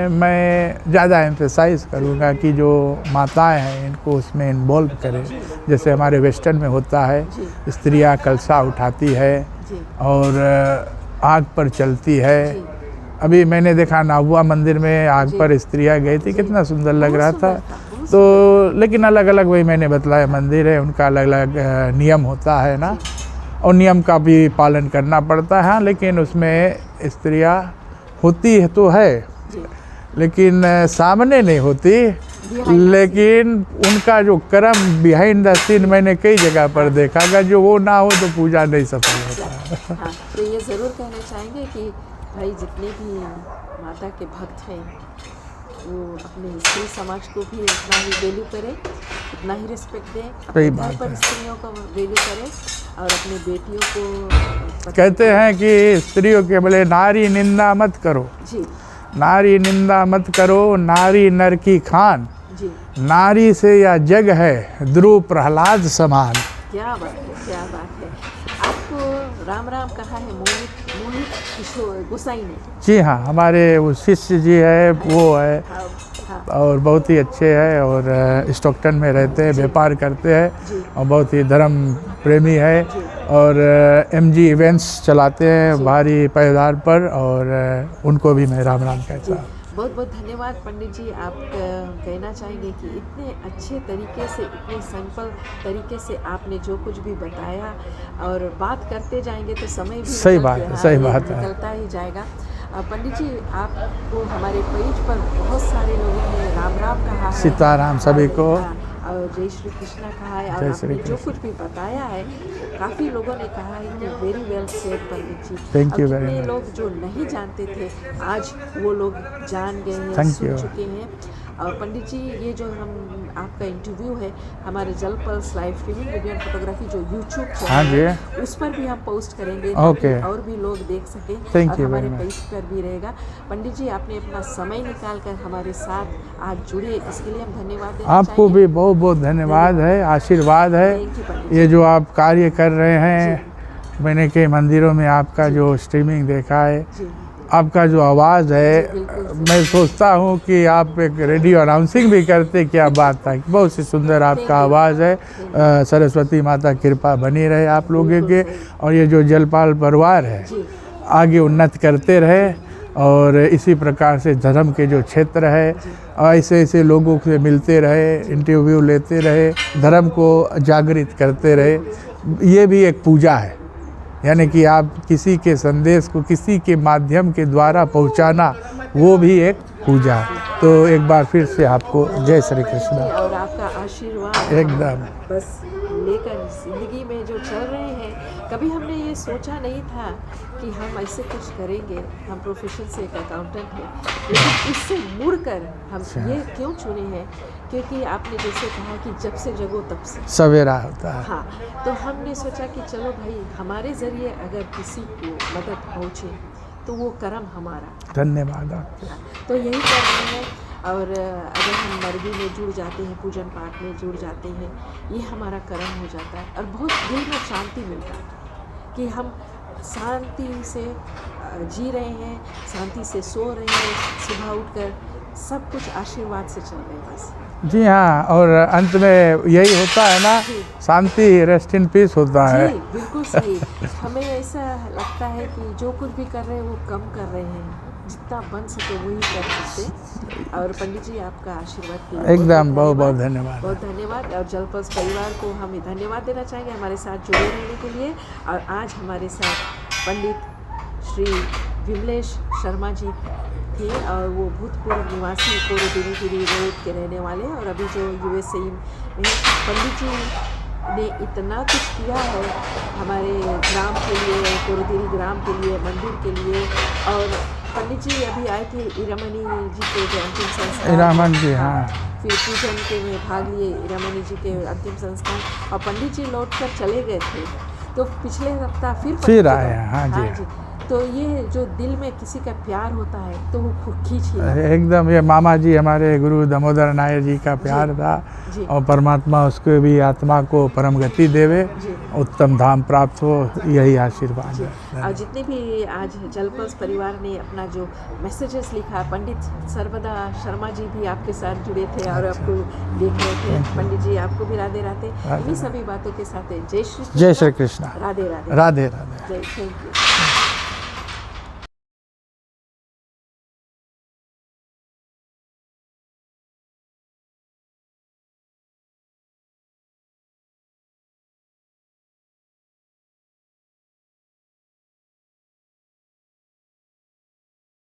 मैं ज़्यादा एम्फेसाइज करूँगा कि जो माताएं हैं इनको उसमें इन्वॉल्व करें। जैसे हमारे वेस्टर्न में होता है, स्त्रियाँ कलशा उठाती है और आग पर चलती है। अभी मैंने देखा नाहुआ मंदिर में आग पर स्त्रियाँ गई थी, कितना सुंदर लग रहा था। तो लेकिन अलग अलग वही मैंने बतलाया मंदिर है, उनका अलग अलग नियम होता है ना, और नियम का भी पालन करना पड़ता है। हाँ, लेकिन उसमें स्त्रियाँ होती है तो है, लेकिन सामने नहीं होती, लेकिन उनका जो कर्म बिहाइंड द सीन मैंने कई जगह पर देखा। अगर जो वो ना हो तो पूजा नहीं सफल होता। हाँ, तो ये ज़रूर कहना चाहेंगे कि भाई जितने भी माता के भक्त हैं वो अपने स्त्री समाज को भी उतना ही वैल्यू करें, उतना ही रिस्पेक्ट दें, अपने घर पर स्त्रियों को वैल्यू करें और अपनी बेटियों को। कहते हैं कि स्त्रियों के बोले नारी निंदा मत करो जी, नारी निंदा मत करो, नारी नर की खान जी, नारी से या जग है ध्रुव प्रहलाद समान। क्या बात है, क्या बात है। आपको राम राम कहा है मोहित किशोर गोसाई ने। जी हाँ, हमारे वो शिष्य जी है, वो है और बहुत ही अच्छे हैं और स्टॉकटन में रहते हैं, व्यापार करते हैं और बहुत ही धर्म प्रेमी है और MG इवेंट्स चलाते हैं भारी पैदार पर, और उनको भी मैं राम राम कहता हूँ। बहुत बहुत धन्यवाद पंडित जी। आप कहना चाहेंगे कि इतने अच्छे तरीके से, इतने सिंपल तरीके से आपने जो कुछ भी बताया, और बात करते जाएंगे तो समय भी सही बात है निकलता ही जाएगा। पंडित जी, आपको हमारे पेज पर बहुत सारे लोगों ने राम राम कहा है, सीताराम सभी को, और जय श्री कृष्णा कहा है, और आपने जो कुछ भी बताया है काफ़ी लोगों ने कहा है कि very well said Pandit ji. Thank you very much. Much. लोग जो नहीं जानते थे आज वो लोग जान गए हैं, थैंक सुन यू। चुके हैं। और पंडित जी, ये जो हम आपका इंटरव्यू है हमारे जल pulse live streaming video and photography जो यूट्यूब हाँ जी, उस पर भी हम पोस्ट करेंगे, ओके, और भी लोग देख सकें। थैंक यू हमारे वेरी पेज पर भी रहेगा। पंडित जी, आपने अपना समय निकाल कर हमारे साथ आज जुड़े, इसके लिए हम धन्यवाद देना आपको भी बहुत बहुत धन्यवाद है, आशीर्वाद है। ये जो आप कार्य कर रहे हैं, मैंने कई मंदिरों में आपका जो स्ट्रीमिंग देखा है, आपका जो आवाज़ है, मैं सोचता हूँ कि आप एक रेडियो अनाउंसिंग भी करते, क्या बात था। बहुत सी सुंदर आपका आवाज़ है। सरस्वती माता कृपा बनी रहे आप लोगों के, और ये जो जलपाल परिवार है आगे उन्नत करते रहे, और इसी प्रकार से धर्म के जो क्षेत्र है ऐसे ऐसे लोगों से मिलते रहे, इंटरव्यू लेते रहे, धर्म को जागृत करते रहे। ये भी एक पूजा है, यानी कि आप किसी के संदेश को किसी के माध्यम के द्वारा पहुंचाना, वो भी एक पूजा है। तो एक बार फिर से आपको जय श्री कृष्ण और आपका आशीर्वाद एकदम बस लेकर जिंदगी में जो चल रहे हैं। कभी हमने ये सोचा नहीं था कि हम ऐसे कुछ करेंगे। हम प्रोफेशन से एक अकाउंटेंट हैं, लेकिन इससे मुड़कर हम ये क्यों चुने हैं, क्योंकि आपने जैसे कहा कि जब से जगो तब से सवेरा होता है। हाँ, तो हमने सोचा कि चलो भाई, हमारे ज़रिए अगर किसी को मदद पहुँचे तो वो कर्म हमारा। धन्यवाद आपको। तो यही कर रहे हैं। और अगर हम मर्गी में जुड़ जाते हैं, पूजन पाठ में जुड़ जाते हैं, ये हमारा कर्म हो जाता है, और बहुत दिल में शांति मिलता है कि हम शांति से जी रहे हैं, शांति से सो रहे हैं, सुबह उठकर सब कुछ आशीर्वाद से चल रहे हैं बस। जी हाँ, और अंत में यही होता है ना, शांति, रेस्ट इन पीस होता है। बिल्कुल सही। हमें ऐसा लगता है कि जो कुछ भी कर रहे हैं वो कम कर रहे हैं, जितना बन सके वही कर सकते। और पंडित जी आपका आशीर्वाद के लिए एकदम बहुत बहुत धन्यवाद। बहुत धन्यवाद। और जलपल्स परिवार को हम धन्यवाद देना चाहेंगे हमारे साथ जुड़े रहने के लिए। और आज हमारे साथ पंडित श्री विमलेश शर्मा जी थे और वो भूतपूर्व निवासी कोरोदेवी रोड के रहने वाले हैं और अभी जो USA में पंडित जी ने इतना कुछ किया है हमारे ग्राम के लिए, कोरोदेवी ग्राम के लिए, मंदिर के लिए। और पंडित जी अभी आए थे ईरामणी जी के जो अंतिम संस्कार, ईरामण जी, हाँ, फिर पूजन के में भाग लिए ईरामणी जी के अंतिम संस्कार। और पंडित जी लौट कर चले गए थे तो पिछले हफ्ता फिर आए हैं। हाँ जी। तो ये जो दिल में किसी का प्यार होता है तो वो खींच ही एकदम। ये मामा जी हमारे गुरु दामोदर नायर जी का प्यार था और परमात्मा उसको भी आत्मा को परम गति देवे, उत्तम धाम प्राप्त हो, यही आशीर्वाद है। और जितने भी आज जलपल्स परिवार ने अपना जो मैसेजेस लिखा, पंडित सर्वदा शर्मा जी भी आपके साथ जुड़े थे और आपको देख रहे थे। पंडित जी आपको भी राधे राधे। इन्हीं सभी बातों के साथ जय श्री कृष्ण, राधे राधे, राधे राधे। जय, थैंक यू।